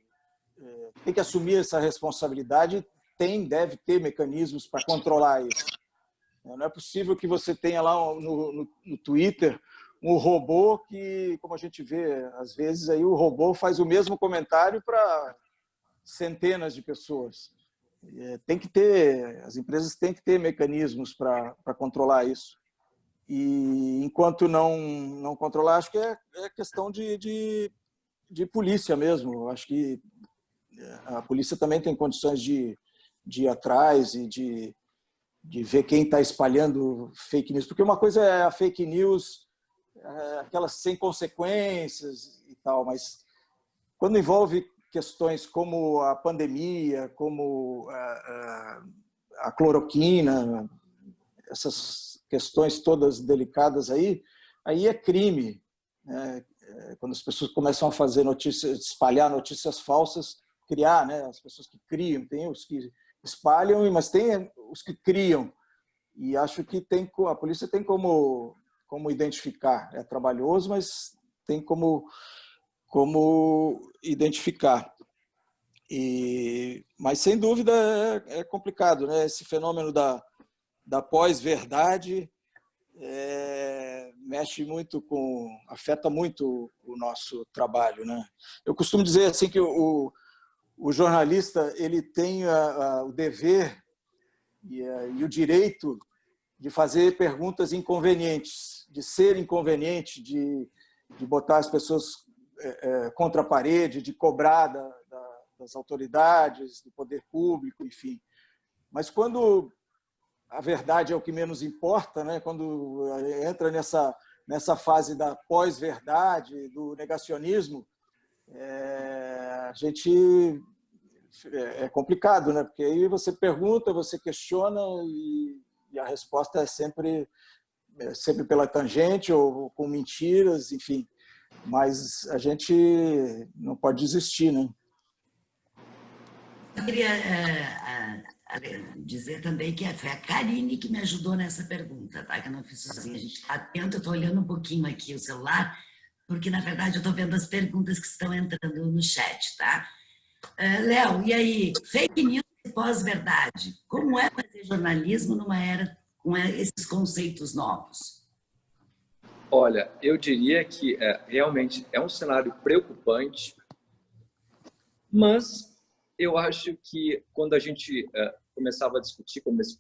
tem que assumir essa responsabilidade, deve ter mecanismos para controlar isso. Não é possível que você tenha lá no Twitter um robô que, como a gente vê, às vezes aí o robô faz o mesmo comentário para centenas de pessoas. As empresas têm que ter mecanismos para controlar isso. E enquanto não controlar, acho que é questão de polícia mesmo. Acho que a polícia também tem condições de ir atrás e de ver quem está espalhando fake news. Porque uma coisa é a fake news, aquelas sem consequências e tal, mas quando envolve questões como a pandemia, como a cloroquina, essas questões todas delicadas aí é crime, né? Quando as pessoas começam a fazer notícias, espalhar notícias falsas, criar, né? As pessoas que criam, tem os que espalham, mas tem os que criam. E acho que a polícia tem como identificar. É trabalhoso, mas tem como identificar. Mas, sem dúvida, é complicado, né? Esse fenômeno da pós-verdade mexe muito afeta muito o nosso trabalho, né? Eu costumo dizer assim que o jornalista ele tem o dever e o direito de fazer perguntas inconvenientes, de ser inconveniente, de botar as pessoas contra a parede, de cobrar das autoridades, do poder público, enfim. Mas quando a verdade é o que menos importa, né? Quando entra nessa fase da pós-verdade, do negacionismo, a gente é complicado, né? Porque aí você pergunta, você questiona e a resposta é sempre pela tangente ou com mentiras, enfim. Mas a gente não pode desistir, né? Eu queria dizer também que foi a Karine que me ajudou nessa pergunta, tá? Que eu não fiz sozinha. A gente está atento, eu estou olhando um pouquinho aqui o celular, porque, na verdade, eu estou vendo as perguntas que estão entrando no chat, tá? Léo, e aí? Fake news e pós-verdade. Como é fazer jornalismo numa era com esses conceitos novos? Olha, eu diria que realmente é um cenário preocupante, mas eu acho que quando a gente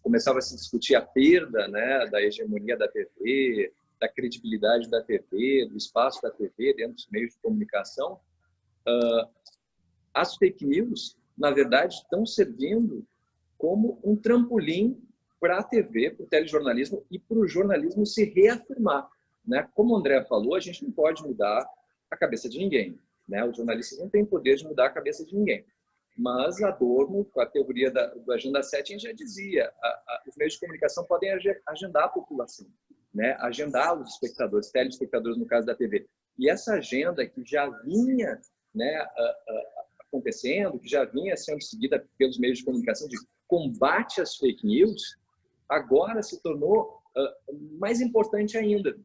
começava a se discutir a perda, né, da hegemonia da TV, da credibilidade da TV, do espaço da TV dentro dos meios de comunicação, as fake news, na verdade, estão servindo como um trampolim para a TV, para o telejornalismo e para o jornalismo se reafirmar, né? Como o André falou, a gente não pode mudar a cabeça de ninguém, né? Os jornalistas não têm poder de mudar a cabeça de ninguém. Mas Adorno, com a teoria do Agenda 7, já dizia, os meios de comunicação podem agendar a população, né? Agendar os espectadores, telespectadores, no caso da TV. E essa agenda que já vinha, né, acontecendo, que já vinha sendo seguida pelos meios de comunicação de combate às fake news, agora se tornou mais importante ainda.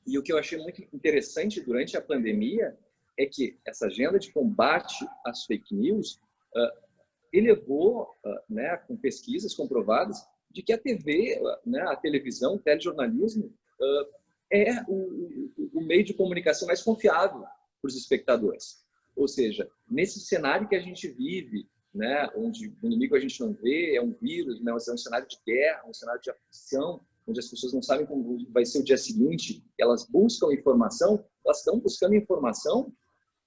E o que eu achei muito interessante durante a pandemia é que essa agenda de combate às fake news elevou, né, com pesquisas comprovadas, de que a TV, né, a televisão, o telejornalismo é o meio de comunicação mais confiável para os espectadores. Ou seja, nesse cenário que a gente vive, né, onde o inimigo a gente não vê, é um vírus, né, é um cenário de guerra, um cenário de aflição, onde as pessoas não sabem como vai ser o dia seguinte, elas buscam informação, elas estão buscando informação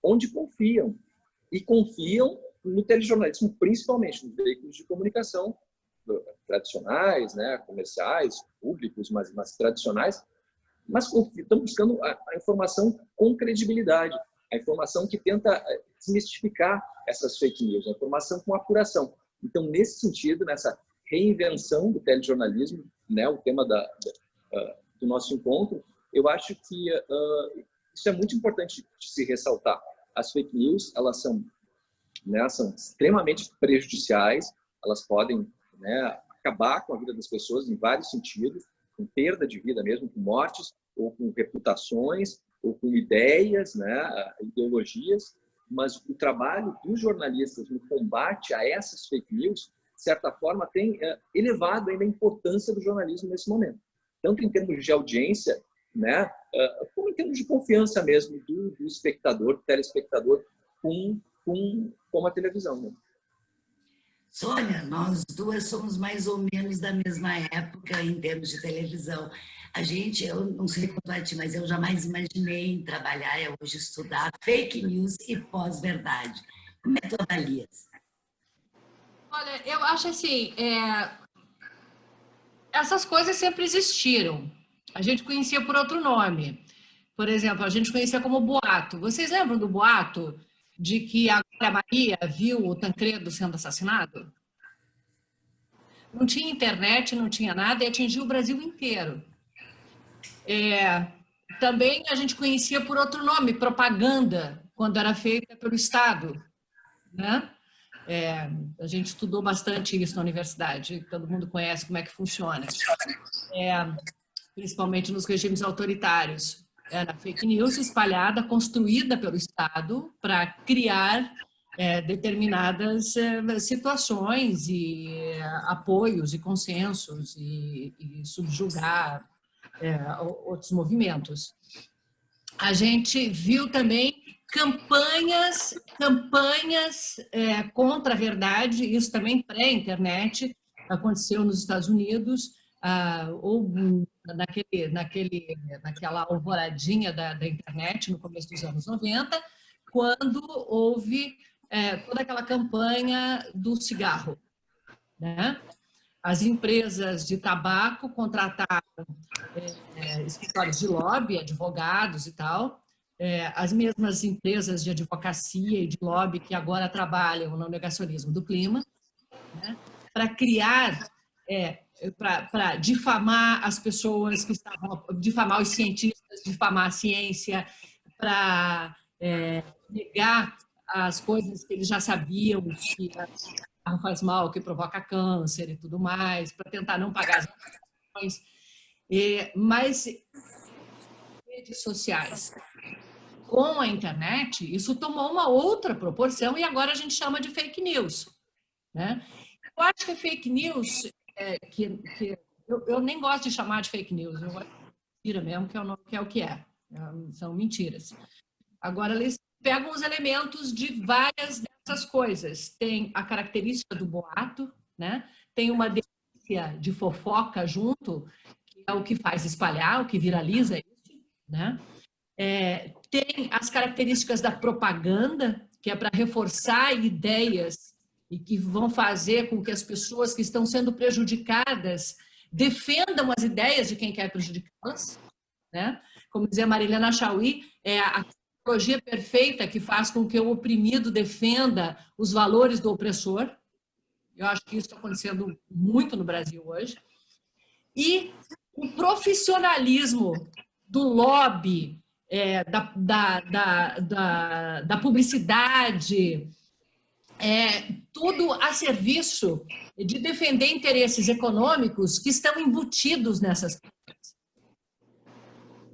onde confiam. E confiam no telejornalismo, principalmente nos veículos de comunicação tradicionais, né, comerciais, públicos, mas tradicionais, mas estão buscando a informação com credibilidade, a informação que tenta desmistificar essas fake news, a informação com apuração. Então, nesse sentido, nessa reinvenção do telejornalismo, né, o tema do nosso encontro, eu acho que isso é muito importante de se ressaltar. As fake news, elas são extremamente prejudiciais, elas podem, né, acabar com a vida das pessoas em vários sentidos, com perda de vida mesmo, com mortes, ou com reputações, ou com ideias, né, ideologias, mas o trabalho dos jornalistas no combate a essas fake news, de certa forma, tem elevado ainda a importância do jornalismo nesse momento. Tanto em termos de audiência, né, como em termos de confiança mesmo do espectador, do telespectador, com a televisão. Né? Sônia, nós duas somos mais ou menos da mesma época em termos de televisão. Eu não sei quanto a ti, mas eu jamais imaginei trabalhar, hoje estudar fake news e pós-verdade. Como é que tu avalias? Olha, eu acho assim, essas coisas sempre existiram. A gente conhecia por outro nome. Por exemplo, a gente conhecia como boato. Vocês lembram do boato de que a Glória Maria viu o Tancredo sendo assassinado? Não tinha internet, não tinha nada, e atingiu o Brasil inteiro. Também a gente conhecia por outro nome, propaganda, quando era feita pelo Estado, né? A gente estudou bastante isso na universidade, todo mundo conhece como é que funciona, principalmente nos regimes autoritários. Era fake news espalhada, construída pelo Estado para criar determinadas situações e apoios e consensos e subjugar outros movimentos. A gente viu também campanhas contra a verdade, isso também pré-internet, aconteceu nos Estados Unidos, ou naquela alvoradinha da internet no começo dos anos 90, quando houve toda aquela campanha do cigarro, né? As empresas de tabaco contrataram escritórios de lobby, advogados e tal, as mesmas empresas de advocacia e de lobby que agora trabalham no negacionismo do clima, né, para criar, para difamar as pessoas que estavam, difamar os cientistas, difamar a ciência, para negar as coisas que eles já sabiam, que faz mal, que provoca câncer e tudo mais, para tentar não pagar as ações. Mas redes sociais, com a internet, isso tomou uma outra proporção e agora a gente chama de fake news, né? Eu acho que fake news, eu nem gosto de chamar de fake news, eu gosto de mentira mesmo, que é o que é. São mentiras. Agora, eles pegam os elementos de várias dessas coisas. Tem a característica do boato, né? Tem uma delícia de fofoca junto, que é o que faz espalhar, o que viraliza isso, né? Tem as características da propaganda, que é para reforçar ideias e que vão fazer com que as pessoas que estão sendo prejudicadas defendam as ideias de quem quer prejudicá-las, né? Como dizia Marilena Chauí, a tecnologia perfeita que faz com que o oprimido defenda os valores do opressor. Eu acho que isso está acontecendo muito no Brasil hoje. E o profissionalismo do lobby, da publicidade, tudo a serviço de defender interesses econômicos que estão embutidos nessas coisas.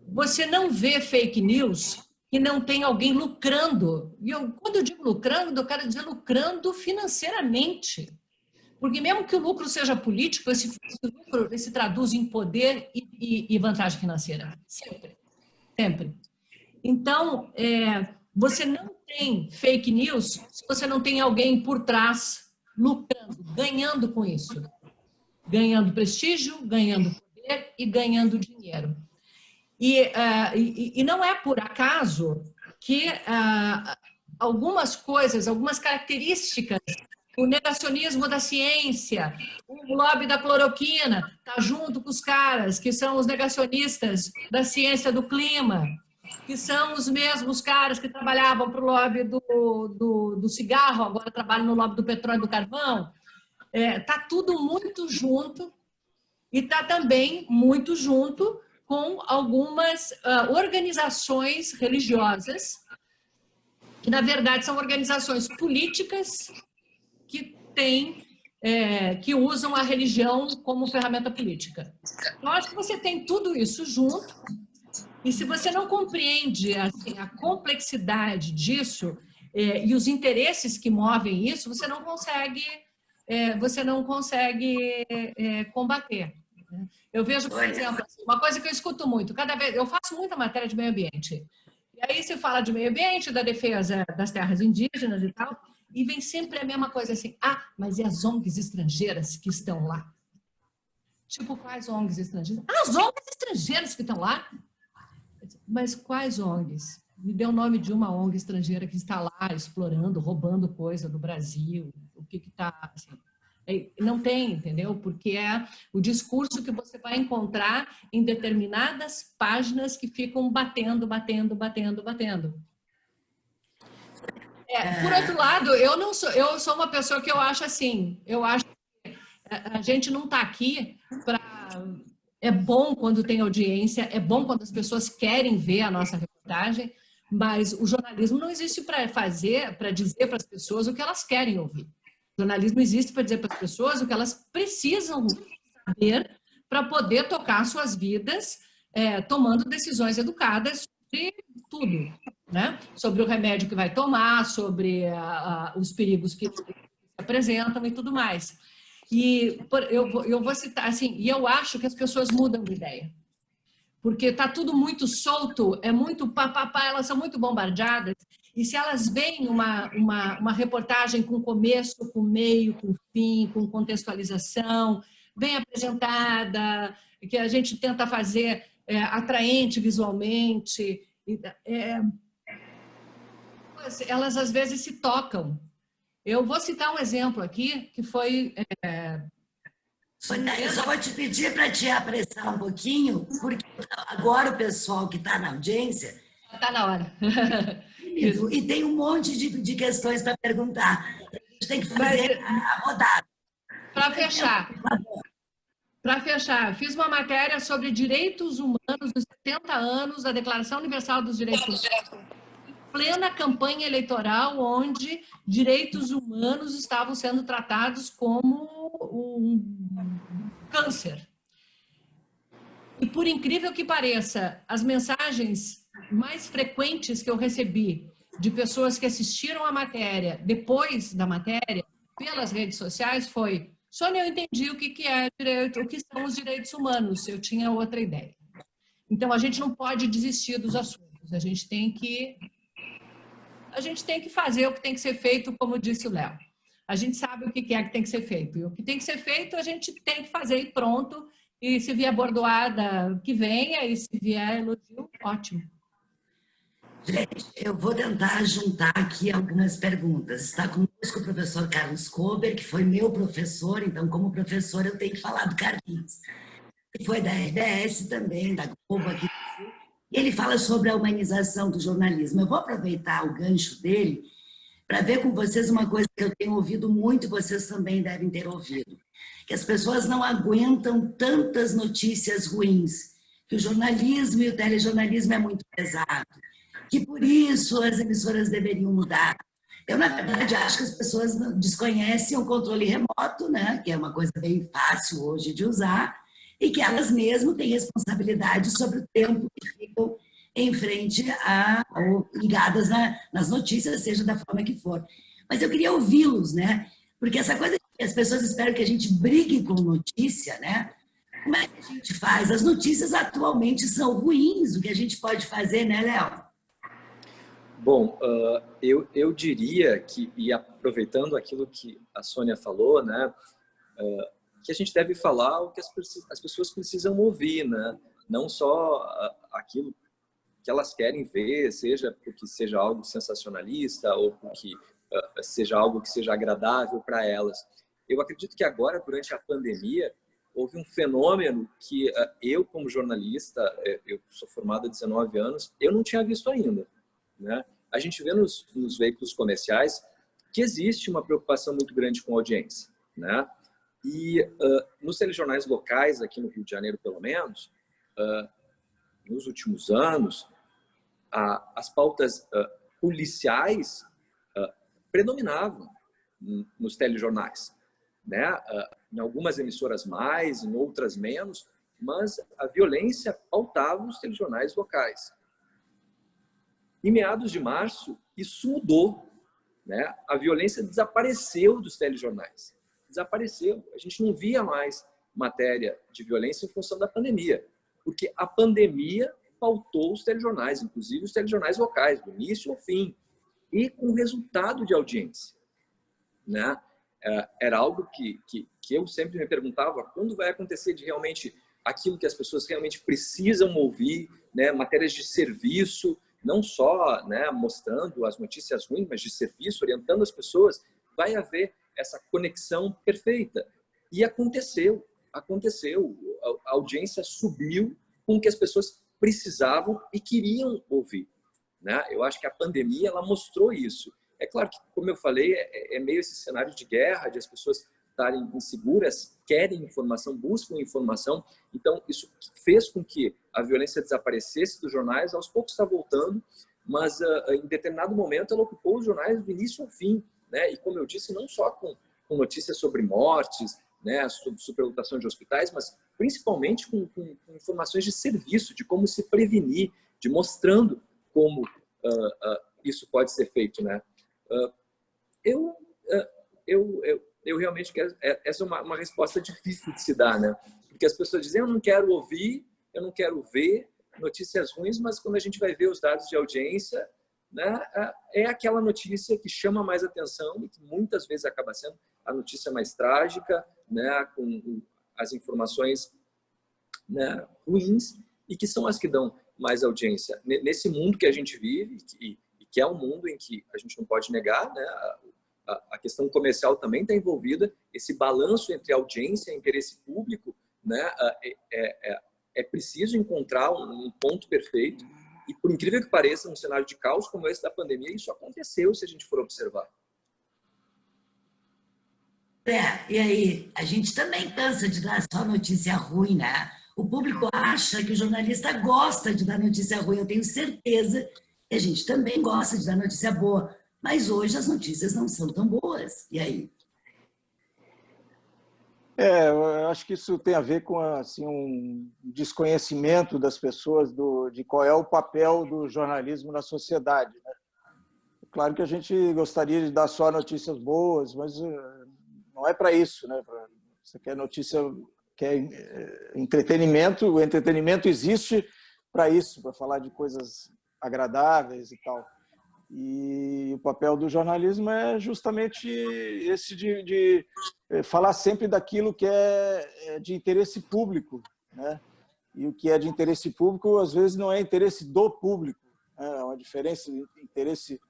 Você não vê fake news que não tem alguém lucrando. E quando eu digo lucrando, eu quero dizer lucrando financeiramente. Porque mesmo que o lucro seja político, esse lucro se traduz em poder e vantagem financeira. Sempre. Sempre. Então, você não tem fake news se você não tem alguém por trás lucrando, ganhando com isso. Ganhando prestígio, ganhando poder e ganhando dinheiro. E não é por acaso que algumas coisas, algumas características, o negacionismo da ciência, o lobby da cloroquina, está junto com os caras que são os negacionistas da ciência do clima, que são os mesmos caras que trabalhavam para o lobby do cigarro, agora trabalham no lobby do petróleo e do carvão. Está tudo muito junto e está também muito junto com algumas organizações religiosas, que, na verdade, são organizações políticas que usam a religião como ferramenta política. Eu acho que você tem tudo isso junto, e se você não compreende assim, a complexidade disso e os interesses que movem isso, você não consegue combater. Eu vejo, por exemplo, uma coisa que eu escuto muito, cada vez eu faço muita matéria de meio ambiente, e aí se fala de meio ambiente, da defesa das terras indígenas e tal, e vem sempre a mesma coisa assim, mas e as ONGs estrangeiras que estão lá? Tipo, quais ONGs estrangeiras? As ONGs estrangeiras que estão lá? Mas quais ONGs? Me dê o nome de uma ONG estrangeira que está lá explorando, roubando coisa do Brasil, o que está... Assim, Não tem, entendeu? Porque é o discurso que você vai encontrar em determinadas páginas que ficam batendo. Por outro lado, eu sou uma pessoa que eu acho assim, eu acho que a gente não está aqui para... É bom quando tem audiência, é bom quando as pessoas querem ver a nossa reportagem, mas o jornalismo não existe para dizer para as pessoas o que elas querem ouvir. O jornalismo existe para dizer para as pessoas o que elas precisam saber para poder tocar suas vidas, tomando decisões educadas sobre tudo, né? Sobre o remédio que vai tomar, sobre os perigos que se apresentam e tudo mais. E eu vou citar assim, e eu acho que as pessoas mudam de ideia, porque está tudo muito solto, é muito papapá, elas são muito bombardeadas, e se elas veem uma reportagem com começo, com meio, com fim, com contextualização, bem apresentada, que a gente tenta fazer atraente visualmente, elas às vezes se tocam. Eu vou citar um exemplo aqui, que foi... Sônia, eu só vou te pedir para te apressar um pouquinho, porque agora o pessoal que está na audiência... Está na hora. E tem um monte de questões para perguntar. A gente tem que fazer a rodada. Para fechar, fiz uma matéria sobre direitos humanos dos 70 anos da Declaração Universal dos Direitos Humanos, em plena campanha eleitoral, onde direitos humanos estavam sendo tratados como um câncer. E, por incrível que pareça, as mensagens mais frequentes que eu recebi de pessoas que assistiram a matéria, depois da matéria, pelas redes sociais, foi: Sônia, eu entendi o que é direito, o que são os direitos humanos, eu tinha outra ideia. Então, a gente não pode desistir dos assuntos, a gente tem que fazer o que tem que ser feito, como disse o Léo. A gente sabe o que é que tem que ser feito, e o que tem que ser feito a gente tem que fazer e pronto, e se vier bordoada, que venha, e se vier elogio, ótimo. Gente, eu vou tentar juntar aqui algumas perguntas. Está conosco o professor Carlos Kober, que foi meu professor, então, como professor, eu tenho que falar do Carlinhos. Ele foi da RBS também, da Globo aqui. E ele fala sobre a humanização do jornalismo. Eu vou aproveitar o gancho dele para ver com vocês uma coisa que eu tenho ouvido muito e vocês também devem ter ouvido, que as pessoas não aguentam tantas notícias ruins, que o jornalismo e o telejornalismo é muito pesado, que por isso as emissoras deveriam mudar. Eu, na verdade, acho que as pessoas desconhecem o controle remoto, né? Que é uma coisa bem fácil hoje de usar, e que elas mesmas têm responsabilidade sobre o tempo que ficam em frente ou ligadas nas notícias, seja da forma que for. Mas eu queria ouvi-los, né? Porque essa coisa que as pessoas esperam que a gente brigue com notícia, né? Como é que a gente faz? As notícias atualmente são ruins, o que a gente pode fazer, né, Léo? Bom, eu diria que, e aproveitando aquilo que a Sônia falou, né, que a gente deve falar o que as pessoas precisam ouvir, né? Não só aquilo que elas querem ver, seja porque seja algo sensacionalista ou porque seja algo que seja agradável para elas. Eu acredito que agora, durante a pandemia, houve um fenômeno que eu, como jornalista, eu sou formado há 19 anos, eu não tinha visto ainda, né? A gente vê nos veículos comerciais que existe uma preocupação muito grande com a audiência, né? E nos telejornais locais, aqui no Rio de Janeiro, pelo menos, nos últimos anos, as pautas policiais predominavam nos telejornais, né? Em algumas emissoras mais, em outras menos, mas a violência pautava os telejornais locais. Em meados de março, isso mudou, né? A violência desapareceu dos telejornais. Desapareceu. A gente não via mais matéria de violência em função da pandemia, porque a pandemia pautou os telejornais, inclusive os telejornais locais, do início ao fim, e com resultado de audiência, né? Era algo que eu sempre me perguntava, quando vai acontecer de realmente aquilo que as pessoas realmente precisam ouvir, né? Matérias de serviço, não só, né, mostrando as notícias ruins, mas de serviço, orientando as pessoas, vai haver essa conexão perfeita. E aconteceu. A audiência subiu com o que as pessoas precisavam e queriam ouvir, né? Eu acho que a pandemia ela mostrou isso. É claro que, como eu falei, é meio esse cenário de guerra, de as pessoas estarem inseguras, querem informação, buscam informação. Então, isso fez com que a violência desaparecesse dos jornais. Aos poucos está voltando, mas em determinado momento ela ocupou os jornais do início ao fim, né? E, como eu disse, não só com notícias sobre mortes, né, sobre superlotação de hospitais, mas principalmente com informações de serviço, de como se prevenir, de mostrando como isso pode ser feito, né? Eu realmente quero... Essa é uma resposta difícil de se dar, né? Porque as pessoas dizem, eu não quero ouvir, eu não quero ver notícias ruins, mas quando a gente vai ver os dados de audiência, né, é aquela notícia que chama mais atenção e que muitas vezes acaba sendo a notícia mais trágica, né, com as informações, né, ruins, e que são as que dão mais audiência. Nesse mundo que a gente vive, e que é um mundo em que a gente não pode negar, né, a questão comercial também está envolvida, esse balanço entre audiência e interesse público, né, é preciso encontrar um ponto perfeito, e por incrível que pareça, num cenário de caos como esse da pandemia, isso aconteceu, se a gente for observar. E aí, a gente também cansa de dar só notícia ruim, né? O público acha que o jornalista gosta de dar notícia ruim. Eu tenho certeza que a gente também gosta de dar notícia boa. Mas hoje as notícias não são tão boas. E aí? Eu acho que isso tem a ver com assim, um desconhecimento das pessoas de qual é o papel do jornalismo na sociedade, né? Claro que a gente gostaria de dar só notícias boas, mas não é para isso, né? Você quer notícia, quer entretenimento, o entretenimento existe para isso, para falar de coisas agradáveis e tal. E o papel do jornalismo é justamente esse de falar sempre daquilo que é de interesse público, né? E o que é de interesse público, às vezes, não é interesse do público, né? É uma diferença de interesse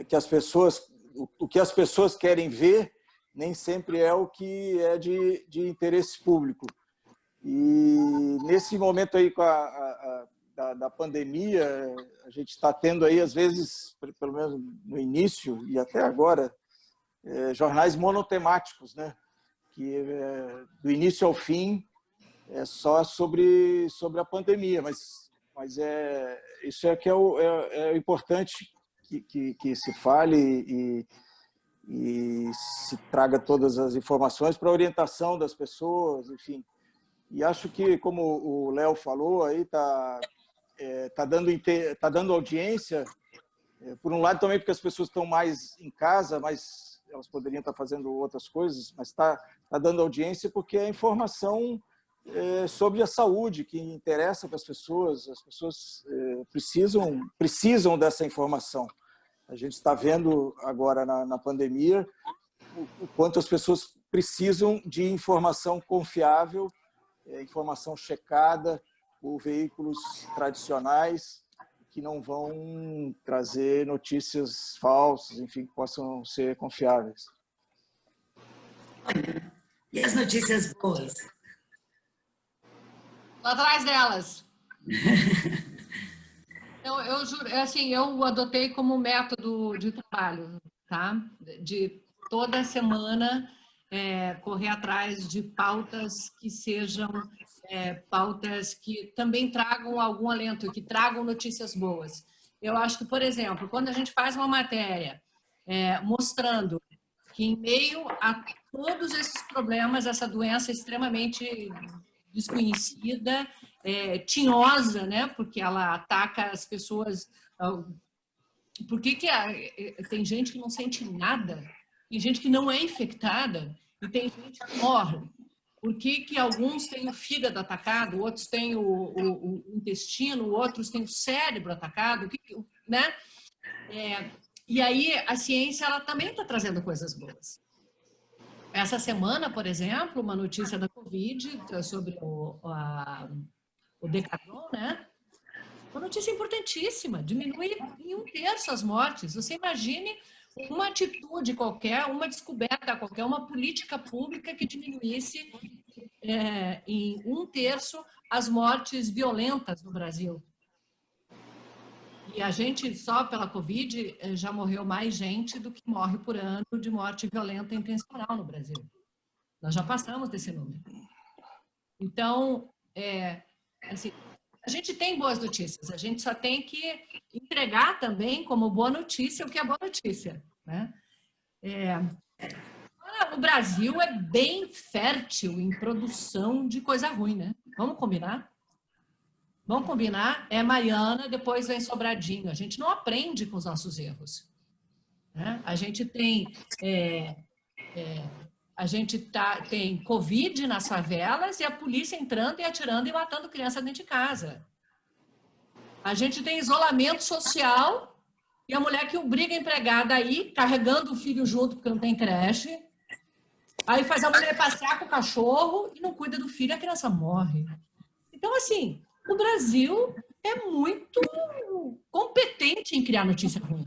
que as pessoas... O que as pessoas querem ver nem sempre é o que é de interesse público. E nesse momento aí da pandemia, a gente está tendo aí, às vezes, pelo menos no início e até agora, jornais monotemáticos, né? Que do início ao fim é só sobre a pandemia, mas isso é que é o importante que se fale e se traga todas as informações para a orientação das pessoas, enfim. E acho que, como o Léo falou, aí tá dando audiência, por um lado também porque as pessoas estão mais em casa, mas elas poderiam estar fazendo outras coisas, mas está dando audiência porque é informação sobre a saúde que interessa para as pessoas precisam dessa informação. A gente está vendo agora na pandemia o quanto as pessoas precisam de informação confiável, informação checada por veículos tradicionais que não vão trazer notícias falsas, enfim, que possam ser confiáveis. E as notícias boas? Lá atrás delas. Eu juro, assim, eu adotei como método de trabalho, tá? De toda semana correr atrás de pautas que sejam pautas que também tragam algum alento, que tragam notícias boas. Eu acho que, por exemplo, quando a gente faz uma matéria mostrando que em meio a todos esses problemas, essa doença extremamente desconhecida, tinhosa, né? Porque ela ataca as pessoas. Por que tem gente que não sente nada? Tem gente que não é infectada e tem gente que morre. Por que alguns têm o fígado atacado, outros têm o intestino, outros têm o cérebro atacado, né? E aí a ciência ela também está trazendo coisas boas. Essa semana, por exemplo, uma notícia da Covid sobre o Decathlon, né? Uma notícia importantíssima, diminui em 1/3 as mortes. Você imagine uma atitude qualquer, uma descoberta qualquer, uma política pública que diminuísse em 1/3 as mortes violentas no Brasil. E a gente, só pela Covid, já morreu mais gente do que morre por ano de morte violenta intencional no Brasil. Nós já passamos desse número. Então, assim, a gente tem boas notícias, a gente só tem que entregar também como boa notícia o que é boa notícia, né? O Brasil é bem fértil em produção de coisa ruim, né? Vamos combinar? Vamos combinar? É Mariana, depois vem Sobradinho. A gente não aprende com os nossos erros, né? A gente tem tem Covid nas favelas e a polícia entrando e atirando e matando criança dentro de casa. A gente tem isolamento social e a mulher que obriga a empregada a ir, carregando o filho junto porque não tem creche. Aí faz a mulher passear com o cachorro e não cuida do filho, a criança morre. Então, assim, o Brasil é muito competente em criar notícia ruim,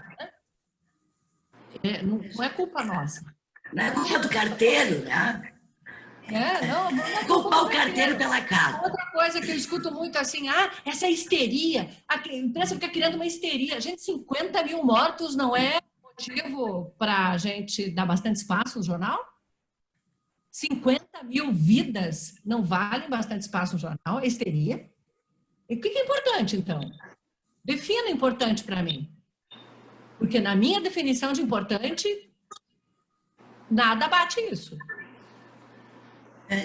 né? Não é culpa nossa. Não é culpa do carteiro, né? Não é culpar o carteiro pela casa. Outra coisa que eu escuto muito assim, essa histeria, a imprensa fica criando uma histeria. Gente, 50 mil mortos não é motivo para a gente dar bastante espaço no jornal? 50 mil vidas não valem bastante espaço no jornal? É histeria? E o que é importante, então? Defina importante para mim. Porque na minha definição de importante, nada bate isso.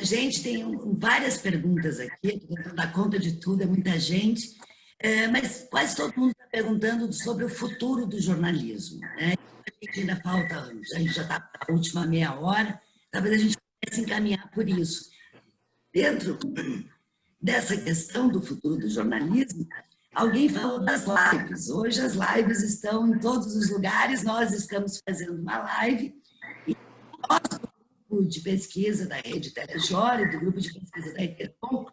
Gente, tem várias perguntas aqui, estou tentando dar conta de tudo, é muita gente, mas quase todo mundo está perguntando sobre o futuro do jornalismo, né? A gente ainda falta, a gente já está na última meia hora, talvez a gente comece a encaminhar por isso. Dentro dessa questão do futuro do jornalismo, alguém falou das lives. Hoje as lives estão em todos os lugares, nós estamos fazendo uma live, e nós, de pesquisa da Rede Telejor e do grupo de pesquisa da Intercom,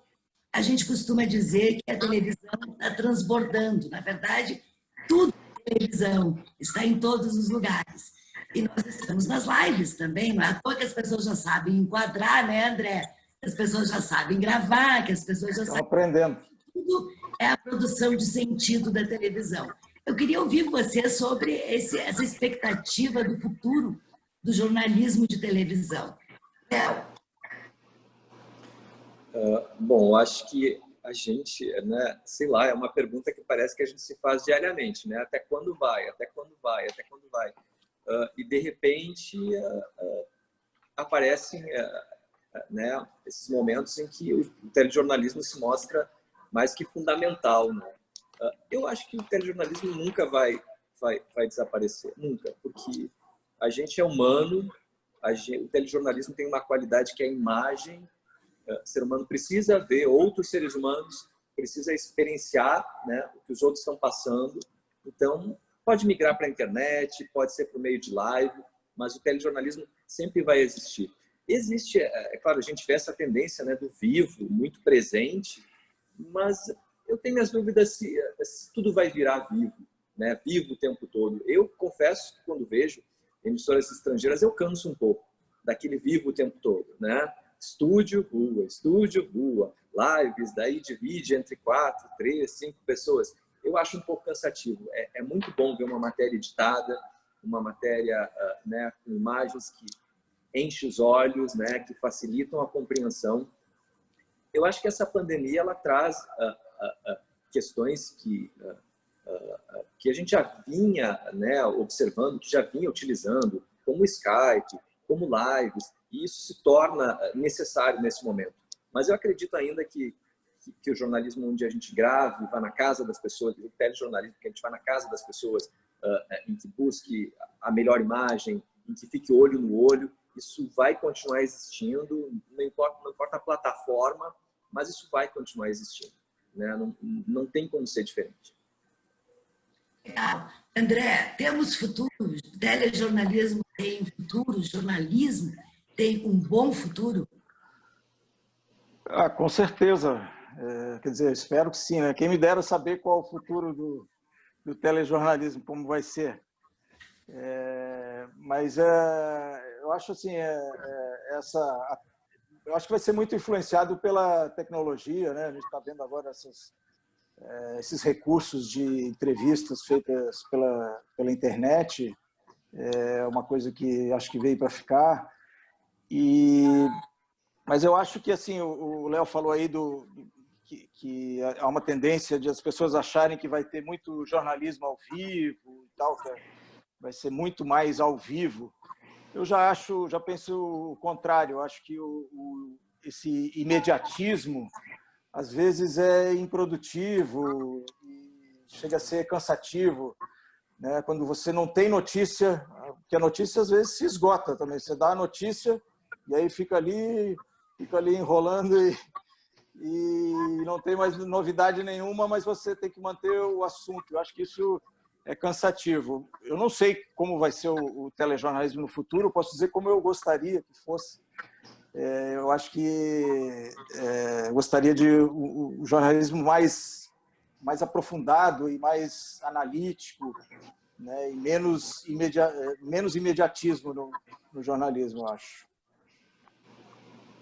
a gente costuma dizer que a televisão está transbordando. Na verdade, tudo é televisão, está em todos os lugares. E nós estamos nas lives também, não é à toa que as pessoas já sabem enquadrar, né, André? As pessoas já sabem gravar, que as pessoas já sabem... aprendendo. Tudo é a produção de sentido da televisão. Eu queria ouvir você sobre essa expectativa do futuro do jornalismo de televisão. Bom, acho que a gente, né, sei lá, é uma pergunta que parece que a gente se faz diariamente, né? Até quando vai? Até quando vai? Até quando vai? E de repente aparecem né, esses momentos em que o telejornalismo se mostra mais que fundamental, né? Eu acho que o telejornalismo nunca vai desaparecer, nunca, porque a gente é humano, o telejornalismo tem uma qualidade que é a imagem, o ser humano precisa ver outros seres humanos, precisa experienciar, né, o que os outros estão passando, então pode migrar para a internet, pode ser por meio de live, mas o telejornalismo sempre vai existir. Existe, é claro, a gente vê essa tendência, né, do vivo muito presente, mas eu tenho minhas dúvidas se tudo vai virar vivo, né, vivo o tempo todo. Eu confesso que quando vejo emissoras estrangeiras, eu canso um pouco daquele vivo o tempo todo, né? Estúdio, rua, lives, daí divide entre 4, 3, 5 pessoas. Eu acho um pouco cansativo. É muito bom ver uma matéria editada, uma matéria né, com imagens que enchem os olhos, né, que facilitam a compreensão. Eu acho que essa pandemia ela traz questões que a gente já vinha, né, observando, que já vinha utilizando, como o Skype, como lives, e isso se torna necessário nesse momento. Mas eu acredito ainda que o jornalismo onde a gente grave, vá na casa das pessoas, o telejornalismo que a gente vá na casa das pessoas, em que busque a melhor imagem, em que fique olho no olho, isso vai continuar existindo, não importa a plataforma, mas isso vai continuar existindo, né? Não tem como ser diferente. André, temos futuro? O telejornalismo tem futuro? O jornalismo tem um bom futuro? Com certeza. Quer dizer, espero que sim, né? Quem me dera saber qual é o futuro do telejornalismo, como vai ser. Mas eu acho assim, eu acho que vai ser muito influenciado pela tecnologia, né? A gente está vendo agora esses recursos de entrevistas feitas pela internet, é uma coisa que acho que veio para ficar. Mas eu acho que assim, o Léo falou aí que há uma tendência de as pessoas acharem que vai ter muito jornalismo ao vivo e tal, que vai ser muito mais ao vivo. Eu já penso o contrário. Eu acho que esse imediatismo às vezes é improdutivo e chega a ser cansativo, né? Quando você não tem notícia, porque a notícia às vezes se esgota também. Você dá a notícia e aí fica ali enrolando e não tem mais novidade nenhuma, mas você tem que manter o assunto. Eu acho que isso é cansativo. Eu não sei como vai ser o telejornalismo no futuro, eu posso dizer como eu gostaria que fosse. Eu acho que gostaria de um jornalismo mais aprofundado e mais analítico, né? E menos imediatismo no jornalismo, eu acho.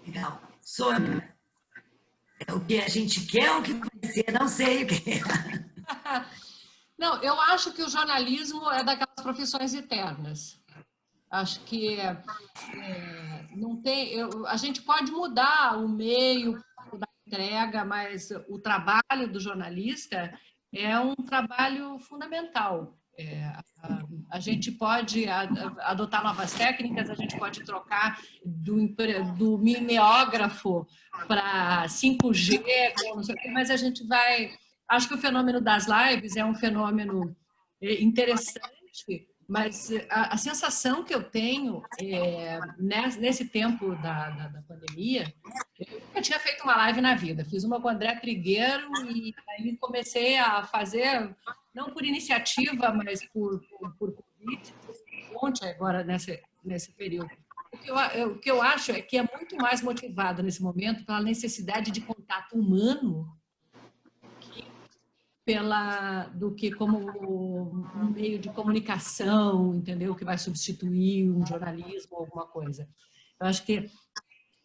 Legal. Sônia, é o que a gente quer ou o que vai ser? Não sei o que é. Não, eu acho que o jornalismo é daquelas profissões eternas. Acho que não tem. A gente pode mudar o meio da entrega, mas o trabalho do jornalista é um trabalho fundamental. A gente pode adotar novas técnicas, a gente pode trocar do mimeógrafo para 5G, não sei o quê, mas a gente vai... Acho que o fenômeno das lives é um fenômeno interessante, mas a sensação que eu tenho nesse tempo da pandemia, eu nunca tinha feito uma live na vida. Fiz uma com o André Trigueiro e aí comecei a fazer, não por iniciativa, mas por convite, ontem agora nesse período. O que eu acho é que é muito mais motivado nesse momento pela necessidade de contato humano do que como um meio de comunicação, entendeu? Que vai substituir um jornalismo ou alguma coisa. Eu acho que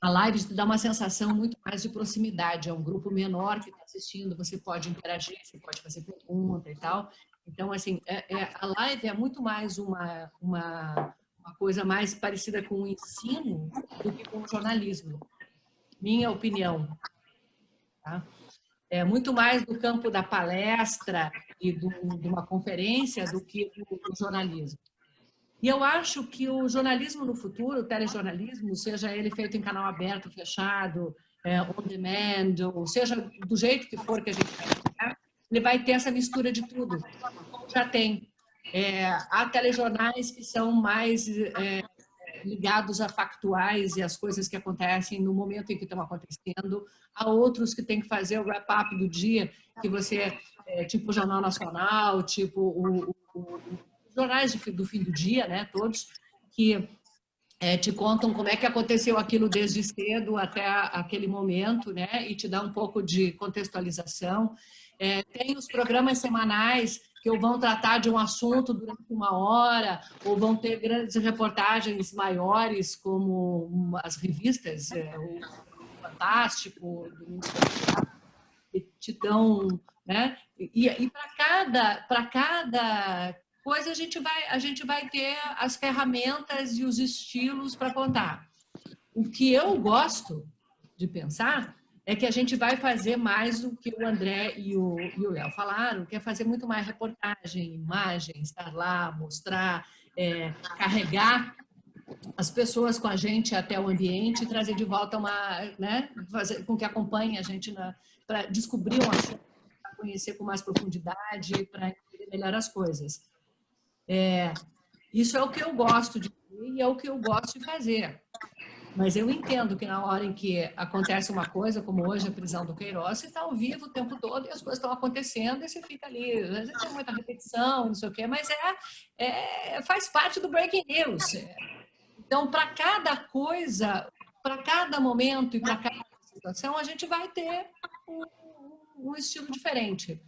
a live te dá uma sensação muito mais de proximidade. É um grupo menor que está assistindo, você pode interagir, você pode fazer pergunta e tal. Então, assim, a live é muito mais uma coisa mais parecida com o ensino do que com o jornalismo. Minha opinião. Tá? É muito mais do campo da palestra e de uma conferência do que do jornalismo. E eu acho que o jornalismo no futuro, o telejornalismo, seja ele feito em canal aberto, fechado, on demand, ou seja do jeito que for que a gente vai fazer, ele vai ter essa mistura de tudo, como já tem. Há telejornais que são mais ligados a factuais e as coisas que acontecem no momento em que estão acontecendo. Há outros que têm que fazer o wrap-up do dia, que você, tipo o Jornal Nacional, tipo os jornais do fim do dia, né, todos, que te contam como é que aconteceu aquilo desde cedo até aquele momento, né, e te dá um pouco de contextualização. Tem os programas semanais que vão tratar de um assunto durante 1 hora, ou vão ter grandes reportagens maiores, como as revistas, o Fantástico, que te dão, né? E para cada coisa a gente vai ter as ferramentas e os estilos para contar. O que eu gosto de pensar é que a gente vai fazer mais do que o André e o Léo falaram, que é fazer muito mais reportagem, imagem, estar lá, mostrar, carregar as pessoas com a gente até o ambiente e trazer de volta né, fazer com que acompanhe a gente para descobrir um assunto, para conhecer com mais profundidade, para entender melhor as coisas. Isso é o que eu gosto de ver e é o que eu gosto de fazer. Mas eu entendo que na hora em que acontece uma coisa, como hoje a prisão do Queiroz, você está ao vivo o tempo todo e as coisas estão acontecendo e você fica ali. Às vezes tem muita repetição, não sei o quê, mas faz parte do breaking news. Então, para cada coisa, para cada momento e para cada situação, a gente vai ter um estilo diferente.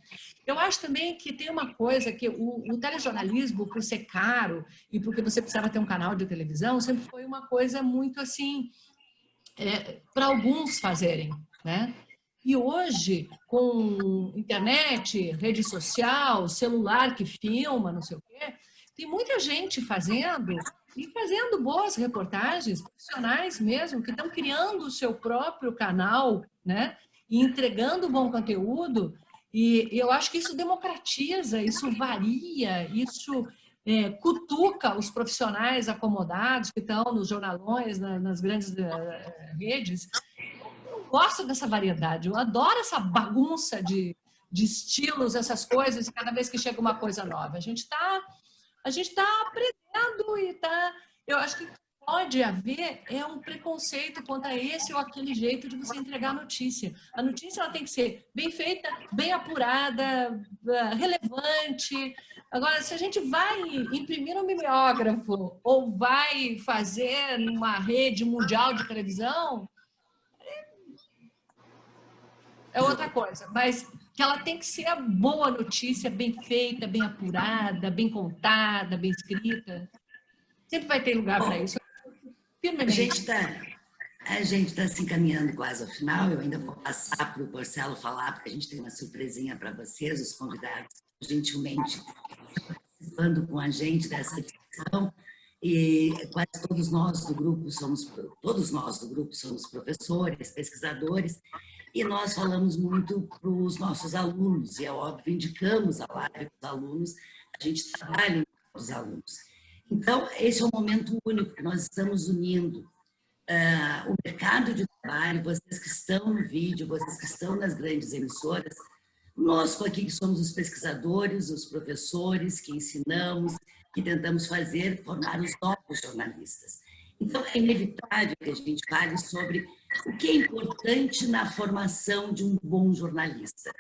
Eu acho também que tem uma coisa que o telejornalismo, por ser caro e porque você precisava ter um canal de televisão, sempre foi uma coisa muito assim, para alguns fazerem, né? E hoje, com internet, rede social, celular que filma, não sei o quê, tem muita gente fazendo e fazendo boas reportagens, profissionais mesmo, que estão criando o seu próprio canal, né? E entregando bom conteúdo. E eu acho que isso democratiza, isso varia, isso cutuca os profissionais acomodados que estão nos jornalões, nas grandes redes. Eu gosto dessa variedade, eu adoro essa bagunça de estilos, essas coisas, cada vez que chega uma coisa nova. A gente está aprendendo e está... Eu acho que pode haver um preconceito quanto a esse ou aquele jeito de você entregar a notícia. A notícia ela tem que ser bem feita, bem apurada, relevante. Agora, se a gente vai imprimir um mimeógrafo ou vai fazer numa rede mundial de televisão, é outra coisa. Mas que ela tem que ser a boa notícia, bem feita, bem apurada, bem contada, bem escrita. Sempre vai ter lugar para isso. A gente está se encaminhando quase ao final. Eu ainda vou passar para o Porcelo falar, porque a gente tem uma surpresinha para vocês, os convidados, gentilmente participando com a gente dessa discussão. E quase todos nós do grupo somos professores, pesquisadores, e nós falamos muito para os nossos alunos, e é óbvio, indicamos a live para os alunos, a gente trabalha com os alunos. Então, esse é um momento único que nós estamos unindo o mercado de trabalho, vocês que estão no vídeo, vocês que estão nas grandes emissoras, nós aqui que somos os pesquisadores, os professores que ensinamos, que tentamos formar os novos jornalistas. Então, é inevitável que a gente fale sobre o que é importante na formação de um bom jornalista.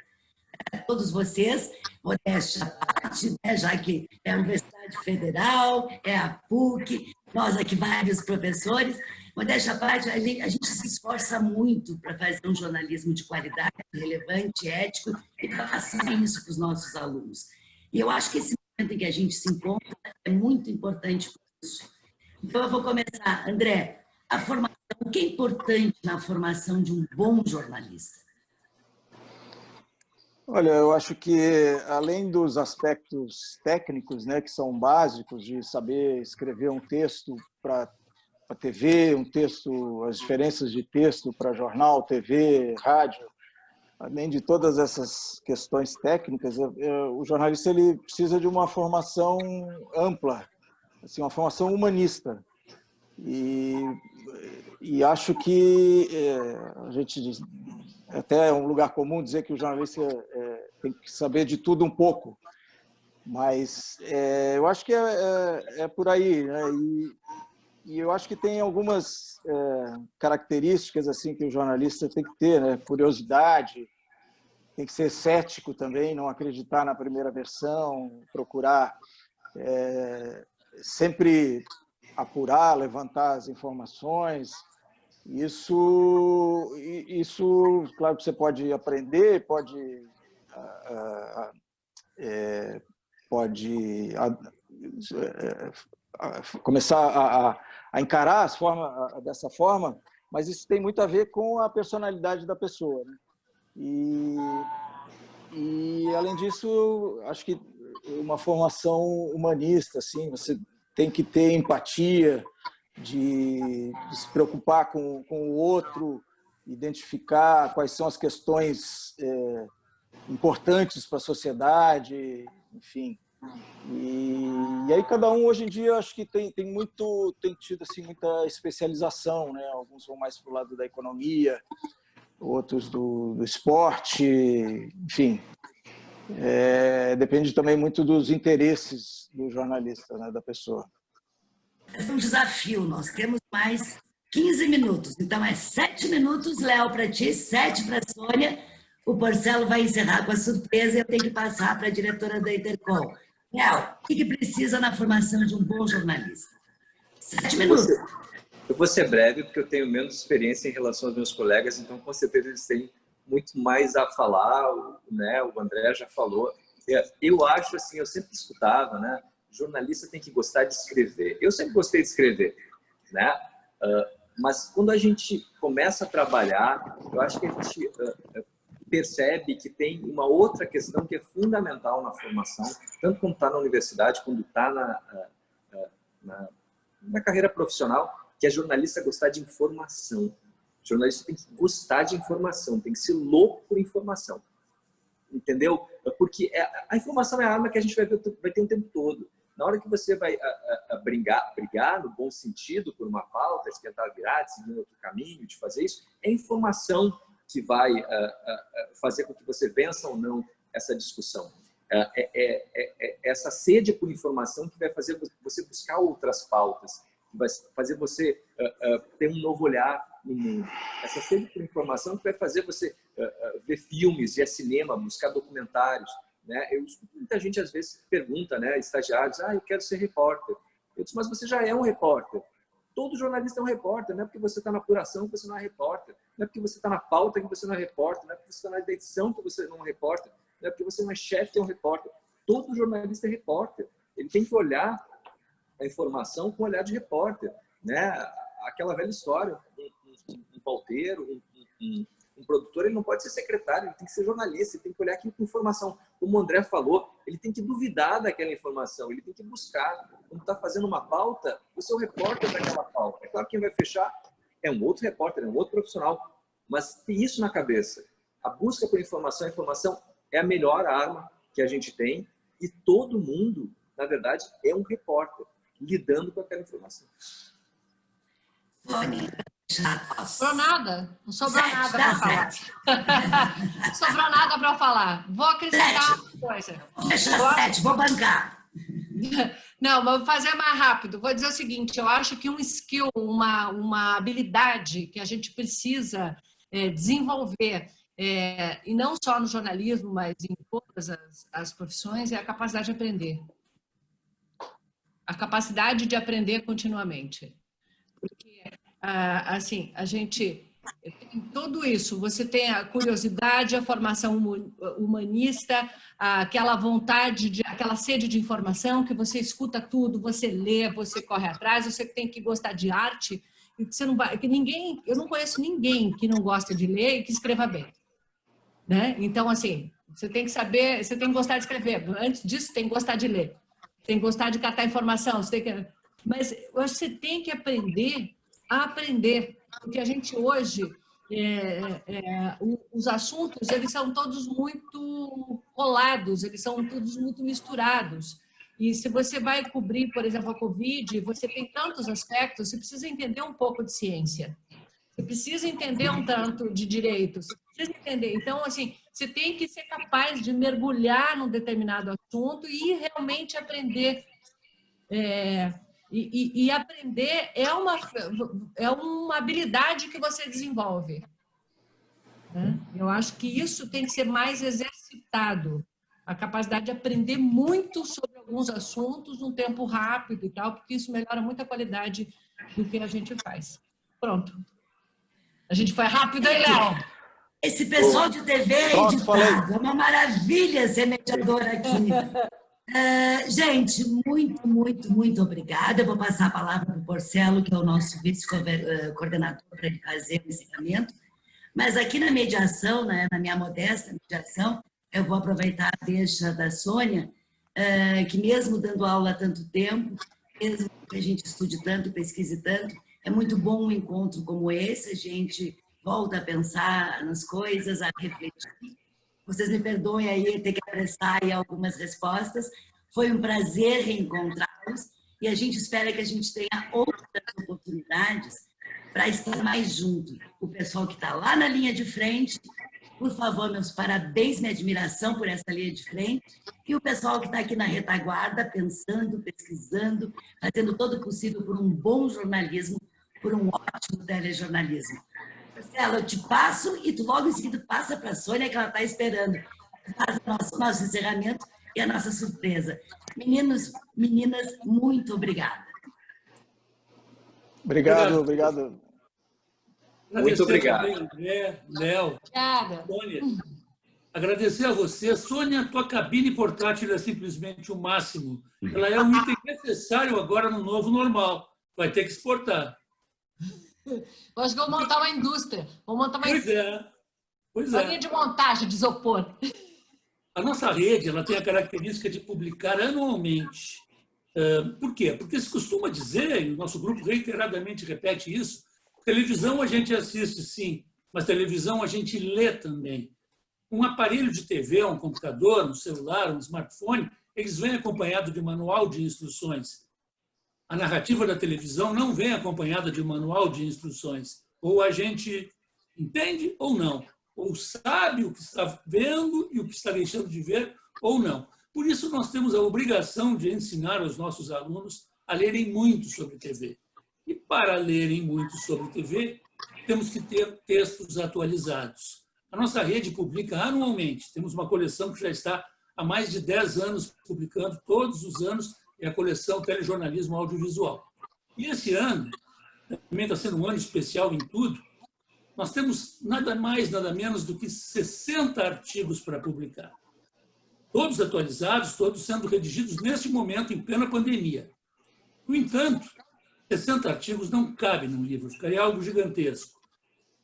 Todos vocês, modéstia à parte, né, já que é a Universidade Federal, é a PUC, nós aqui vários professores, modéstia à parte, a gente se esforça muito para fazer um jornalismo de qualidade, relevante, ético, e para passar isso para os nossos alunos. E eu acho que esse momento em que a gente se encontra é muito importante por isso. Então, eu vou começar. André, a formação, o que é importante na formação de um bom jornalista? Olha, eu acho que, além dos aspectos técnicos, né, que são básicos, de saber escrever um texto para TV, um texto, as diferenças de texto para jornal, TV, rádio, além de todas essas questões técnicas, o jornalista ele precisa de uma formação ampla, assim, uma formação humanista. E acho que a gente até é um lugar comum dizer que o jornalista tem que saber de tudo um pouco, mas eu acho que é por aí, né? E eu acho que tem algumas características assim que o jornalista tem que ter, né? Curiosidade, tem que ser cético também, não acreditar na primeira versão, procurar sempre apurar, levantar as informações. Isso, claro que você pode aprender, pode começar a encarar dessa forma, mas isso tem muito a ver com a personalidade da pessoa, né? E além disso, acho que uma formação humanista, assim, você tem que ter empatia, de se preocupar com o outro, identificar quais são as questões importantes para a sociedade, enfim. E aí cada um hoje em dia acho que tem tido assim muita especialização, né? Alguns vão mais para o lado da economia, outros do esporte, enfim. Depende também muito dos interesses do jornalista, né, da pessoa. É um desafio, nós temos mais 15 minutos, então 7 minutos, Léo, para ti, 7 para a Sônia. O Porcelo vai encerrar com a surpresa e eu tenho que passar para a diretora da Intercom. Léo, o que precisa na formação de um bom jornalista? 7 minutos. Eu vou ser breve, porque eu tenho menos experiência em relação aos meus colegas, então com certeza eles têm muito mais a falar, né? O André já falou. Eu acho assim, eu sempre escutava, né? Jornalista tem que gostar de escrever. Eu sempre gostei de escrever, né? Mas quando a gente começa a trabalhar, eu acho que a gente percebe que tem uma outra questão que é fundamental na formação, tanto quando está na universidade, quando está na carreira profissional, que é jornalista gostar de informação. O jornalista tem que gostar de informação, tem que ser louco por informação. Entendeu? Porque a informação é a arma que a gente vai ter o tempo todo. Na hora que você vai brigar no bom sentido por uma pauta, de tentar virar, de seguir outro caminho, de fazer isso, é informação que vai fazer com que você vença ou não essa discussão. Essa sede por informação que vai fazer você buscar outras pautas, que vai fazer você ter um novo olhar no mundo. Essa sede por informação que vai fazer você ver filmes, ir cinema, buscar documentários. Né? Eu escuto muita gente às vezes pergunta, né, estagiários, eu quero ser repórter. Eu disse, mas você já é um repórter. Todo jornalista é um repórter, não é porque você está na apuração que você não é repórter, não é porque você está na pauta que você não é repórter, não é porque você está na edição que você não é repórter, não é porque você não é chefe que é um repórter. Todo jornalista é repórter. Ele tem que olhar a informação com o olhar de repórter, né? Aquela velha história, um pauteiro, um produtor, ele não pode ser secretário, ele tem que ser jornalista, ele tem que olhar aquilo com informação. Como o André falou, ele tem que duvidar daquela informação, ele tem que buscar. Quando está fazendo uma pauta, você é o repórter daquela pauta. É claro que quem vai fechar é um outro repórter, é um outro profissional, mas tem isso na cabeça. A busca por informação, a informação é a melhor arma que a gente tem e todo mundo, na verdade, é um repórter lidando com aquela informação. Sobrou nada. Não sobrou nada para falar. Não sobrou nada para falar. Vou acrescentar uma coisa. Fecha 7, vou bancar. Não, mas vou fazer mais rápido. Vou dizer o seguinte, eu acho que um skill, uma habilidade que a gente precisa desenvolver, e não só no jornalismo, mas em todas as profissões, é a capacidade de aprender. A capacidade de aprender continuamente. Porque assim, a gente tem tudo isso, você tem a curiosidade, a formação humanista, aquela vontade, aquela sede de informação, que você escuta tudo, você lê, você corre atrás, você tem que gostar de arte, você não vai, eu não conheço ninguém que não gosta de ler e que escreva bem. Né? Então, assim, você tem que saber, você tem que gostar de escrever, antes disso tem que gostar de ler, tem que gostar de catar informação, mas eu acho que você tem que aprender a aprender, porque a gente hoje, os assuntos, eles são todos muito colados, eles são todos muito misturados. E se você vai cobrir, por exemplo, a Covid, você tem tantos aspectos, você precisa entender um pouco de ciência, você precisa entender um tanto de direito, você precisa entender. Então, assim, você tem que ser capaz de mergulhar num determinado assunto e realmente aprender. E aprender é uma habilidade que você desenvolve. Né? Eu acho que isso tem que ser mais exercitado. A capacidade de aprender muito sobre alguns assuntos num tempo rápido e tal, porque isso melhora muito a qualidade do que a gente faz. Pronto. A gente foi rápido aí, Léo. Esse pessoal de TV editado, é uma maravilha ser mediador aqui. Gente, muito, muito, muito obrigada. Eu vou passar a palavra para o Porcelo, que é o nosso vice-coordenador, para ele fazer o encerramento. Mas aqui na mediação, né, na minha modesta mediação, eu vou aproveitar a deixa da Sônia, que mesmo dando aula há tanto tempo, mesmo que a gente estude tanto, pesquise tanto, é muito bom um encontro como esse, a gente volta a pensar nas coisas, a refletir. Vocês me perdoem aí ter que apressar aí algumas respostas. Foi um prazer reencontrá-los e a gente espera que a gente tenha outras oportunidades para estar mais junto. O pessoal que está lá na linha de frente, por favor, meus parabéns, minha admiração por essa linha de frente. E o pessoal que está aqui na retaguarda, pensando, pesquisando, fazendo todo o possível por um bom jornalismo, por um ótimo telejornalismo. Marcelo, eu te passo e tu logo em seguida passa para a Sônia, que ela está esperando. Faz o nosso encerramento e a nossa surpresa. Meninos, meninas, muito obrigada. Obrigado. Muito obrigado. Também, André, Léo, Obrigada. Sônia. Agradecer a você. Sônia, a tua cabine portátil é simplesmente o máximo. Ela é um item necessário agora no novo normal. Vai ter que exportar. Eu acho que eu vou montar uma indústria. Vou montar uma Pois é. Pois uma é. linha de montagem de isopor. A nossa rede ela tem a característica de publicar anualmente. Por quê? Porque se costuma dizer, e o nosso grupo reiteradamente repete isso, televisão a gente assiste sim, mas televisão a gente lê também. Um aparelho de TV, um computador, um celular, um smartphone, eles vêm acompanhados de manual de instruções. A narrativa da televisão não vem acompanhada de manual de instruções. Ou a gente entende ou não. Ou sabe o que está vendo e o que está deixando de ver ou não. Por isso, nós temos a obrigação de ensinar os nossos alunos a lerem muito sobre TV. E para lerem muito sobre TV, temos que ter textos atualizados. A nossa rede publica anualmente. Temos uma coleção que já está há mais de 10 anos publicando, todos os anos, é a coleção Telejornalismo Audiovisual. E esse ano, também está sendo um ano especial em tudo, nós temos nada mais, nada menos do que 60 artigos para publicar. Todos atualizados, todos sendo redigidos neste momento, em plena pandemia. No entanto, 60 artigos não cabem num livro, ficaria algo gigantesco.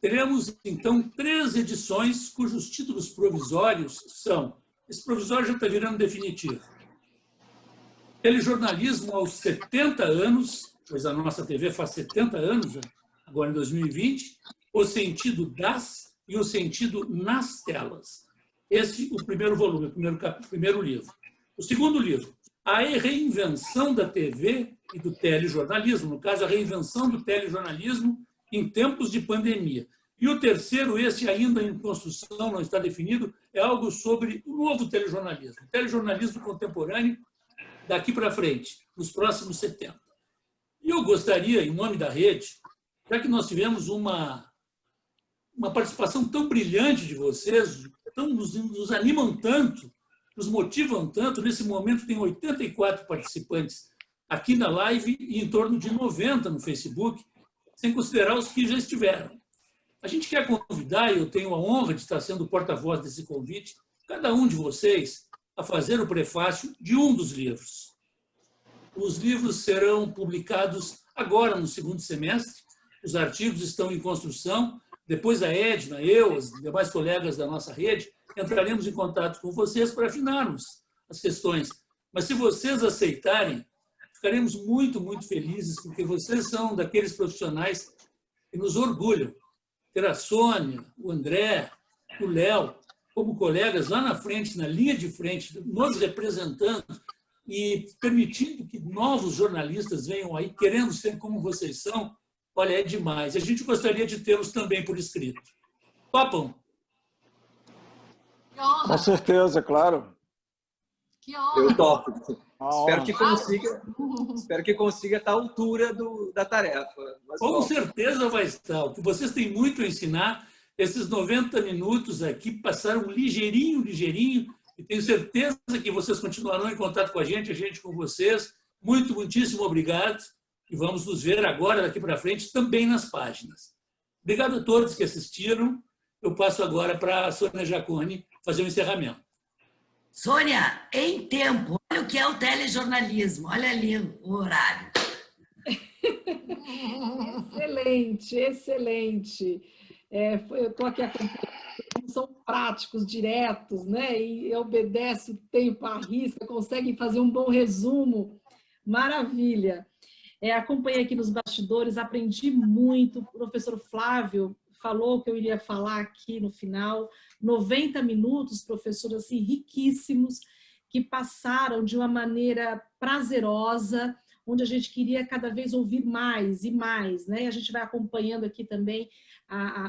Teremos, então, 3 edições cujos títulos provisórios são... Esse provisório já está virando definitivo. Telejornalismo aos 70 anos, pois a nossa TV faz 70 anos, agora em 2020, o sentido das e o sentido nas telas. Esse é o primeiro volume, o primeiro livro. O segundo livro, a reinvenção da TV e do telejornalismo, no caso, a reinvenção do telejornalismo em tempos de pandemia. E o terceiro, esse ainda em construção, não está definido, é algo sobre o novo telejornalismo. Telejornalismo contemporâneo daqui para frente, nos próximos 70. E eu gostaria, em nome da rede, já que nós tivemos uma participação tão brilhante de vocês, nos animam tanto, nos motivam tanto, nesse momento tem 84 participantes aqui na live e em torno de 90 no Facebook, sem considerar os que já estiveram. A gente quer convidar, e eu tenho a honra de estar sendo o porta-voz desse convite, cada um de vocês a fazer o prefácio de um dos livros. Os livros serão publicados agora, no segundo semestre, os artigos estão em construção, depois a Edna, eu, os demais colegas da nossa rede, entraremos em contato com vocês para afinarmos as questões. Mas se vocês aceitarem, ficaremos muito, muito felizes, porque vocês são daqueles profissionais que nos orgulham. Ter a Sônia, o André, o Léo, como colegas lá na frente, na linha de frente, nos representando e permitindo que novos jornalistas venham aí, querendo ser como vocês são, olha, é demais. A gente gostaria de tê-los também por escrito. Topam? Que honra. Com certeza, claro. Que honra. Eu topo. Espero Espero que consiga estar à altura da tarefa. Mas, com certeza vai estar. O que vocês têm muito a ensinar, esses 90 minutos aqui passaram ligeirinho, ligeirinho, e tenho certeza que vocês continuarão em contato com a gente com vocês. Muitíssimo obrigado. E vamos nos ver agora, daqui para frente, também nas páginas. Obrigado a todos que assistiram. Eu passo agora para a Sônia Giacone fazer o encerramento. Sônia, em tempo, olha o que é o telejornalismo. Olha ali o horário. Excelente, excelente. Eu estou aqui acompanhando, são práticos, diretos, né? E obedece o tempo à risca, conseguem fazer um bom resumo. Maravilha. Acompanhei aqui nos bastidores, aprendi muito. O professor Flávio falou que eu iria falar aqui no final. 90 minutos, professor, assim, riquíssimos, que passaram de uma maneira prazerosa, onde a gente queria cada vez ouvir mais e mais, né? A gente vai acompanhando aqui também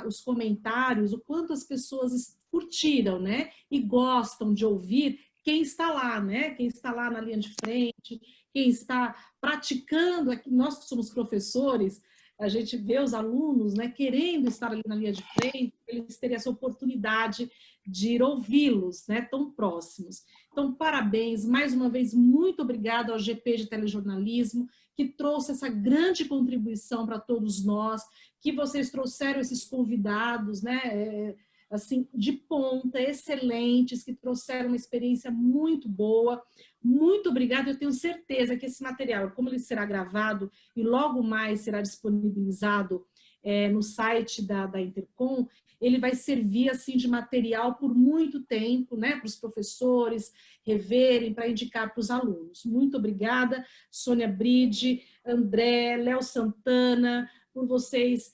os comentários, o quanto as pessoas curtiram, né? E gostam de ouvir quem está lá, né? Quem está lá na linha de frente, quem está praticando, aqui, nós que somos professores, a gente vê os alunos, né, querendo estar ali na linha de frente, eles terem essa oportunidade de ir ouvi-los, né, tão próximos. Então, parabéns, mais uma vez, muito obrigada ao GP de Telejornalismo, que trouxe essa grande contribuição para todos nós, que vocês trouxeram esses convidados, né, assim, de ponta, excelentes, que trouxeram uma experiência muito boa. Muito obrigada, eu tenho certeza que esse material, como ele será gravado e logo mais será disponibilizado no site da Intercom, ele vai servir assim de material por muito tempo, né, para os professores reverem, para indicar para os alunos. Muito obrigada, Sônia Bride, André, Léo Santana, por vocês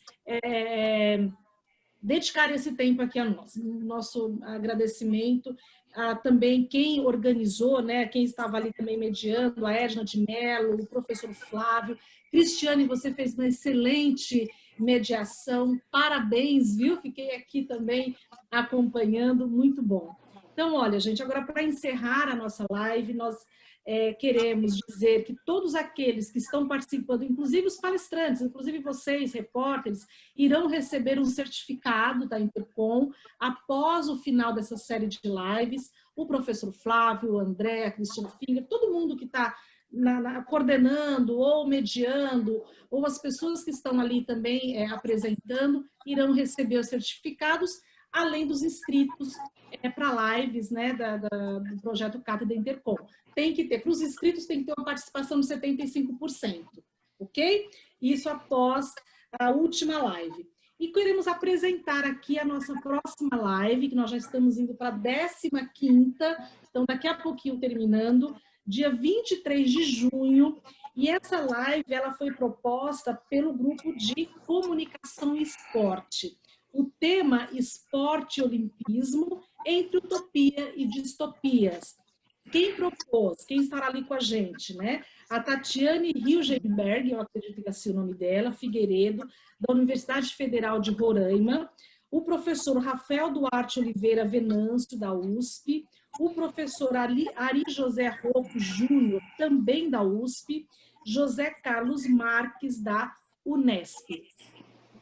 dedicarem esse tempo aqui a nós. Nosso agradecimento a também quem organizou, né, quem estava ali também mediando, a Edna de Mello, o professor Flávio. Cristiane, você fez uma excelente mediação, parabéns, viu? Fiquei aqui também acompanhando, muito bom. Então, olha, gente, agora para encerrar a nossa live, nós queremos dizer que todos aqueles que estão participando, inclusive os palestrantes, inclusive vocês, repórteres, irão receber um certificado da Intercom após o final dessa série de lives. O professor Flávio, o André, a Cristina Finger, todo mundo que está coordenando ou mediando, ou as pessoas que estão ali também apresentando, irão receber os certificados, além dos inscritos para lives, né, do projeto Cátedra Intercom. Tem que ter, para os inscritos tem que ter uma participação de 75%, ok? Isso após a última live. E queremos apresentar aqui a nossa próxima live, que nós já estamos indo para a 15ª, então daqui a pouquinho terminando, dia 23 de junho, e essa live ela foi proposta pelo grupo de comunicação e esporte. O tema esporte e olimpismo entre utopia e distopias. Quem propôs, quem estará ali com a gente, né? A Tatiane Hilgenberg, eu acredito que é assim o nome dela, Figueiredo, da Universidade Federal de Roraima, o professor Rafael Duarte Oliveira Venâncio, da USP, o professor Ari José Rocco Júnior, também da USP, José Carlos Marques, da Unesp.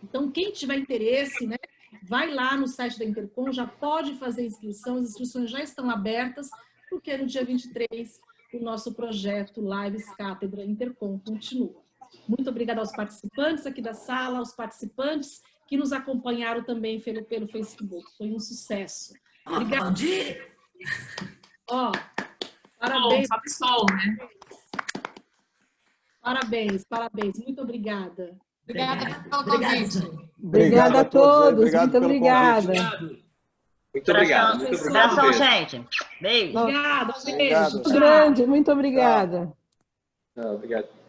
Então, quem tiver interesse, né, vai lá no site da Intercom, já pode fazer inscrição, as inscrições já estão abertas, porque no dia 23 o nosso projeto Lives Cátedra Intercom continua. Muito obrigada aos participantes aqui da sala, aos participantes que nos acompanharam também pelo Facebook. Foi um sucesso. Obrigada. Ó, parabéns. Sobe sol, né? Parabéns, parabéns. Muito obrigada. Obrigada pelo convite. Obrigada a todos. Muito obrigada. Muito obrigado. Muito obrigado. Abração, gente. Beijo. Obrigada. Beijo. Muito grande. Muito obrigada. Obrigado.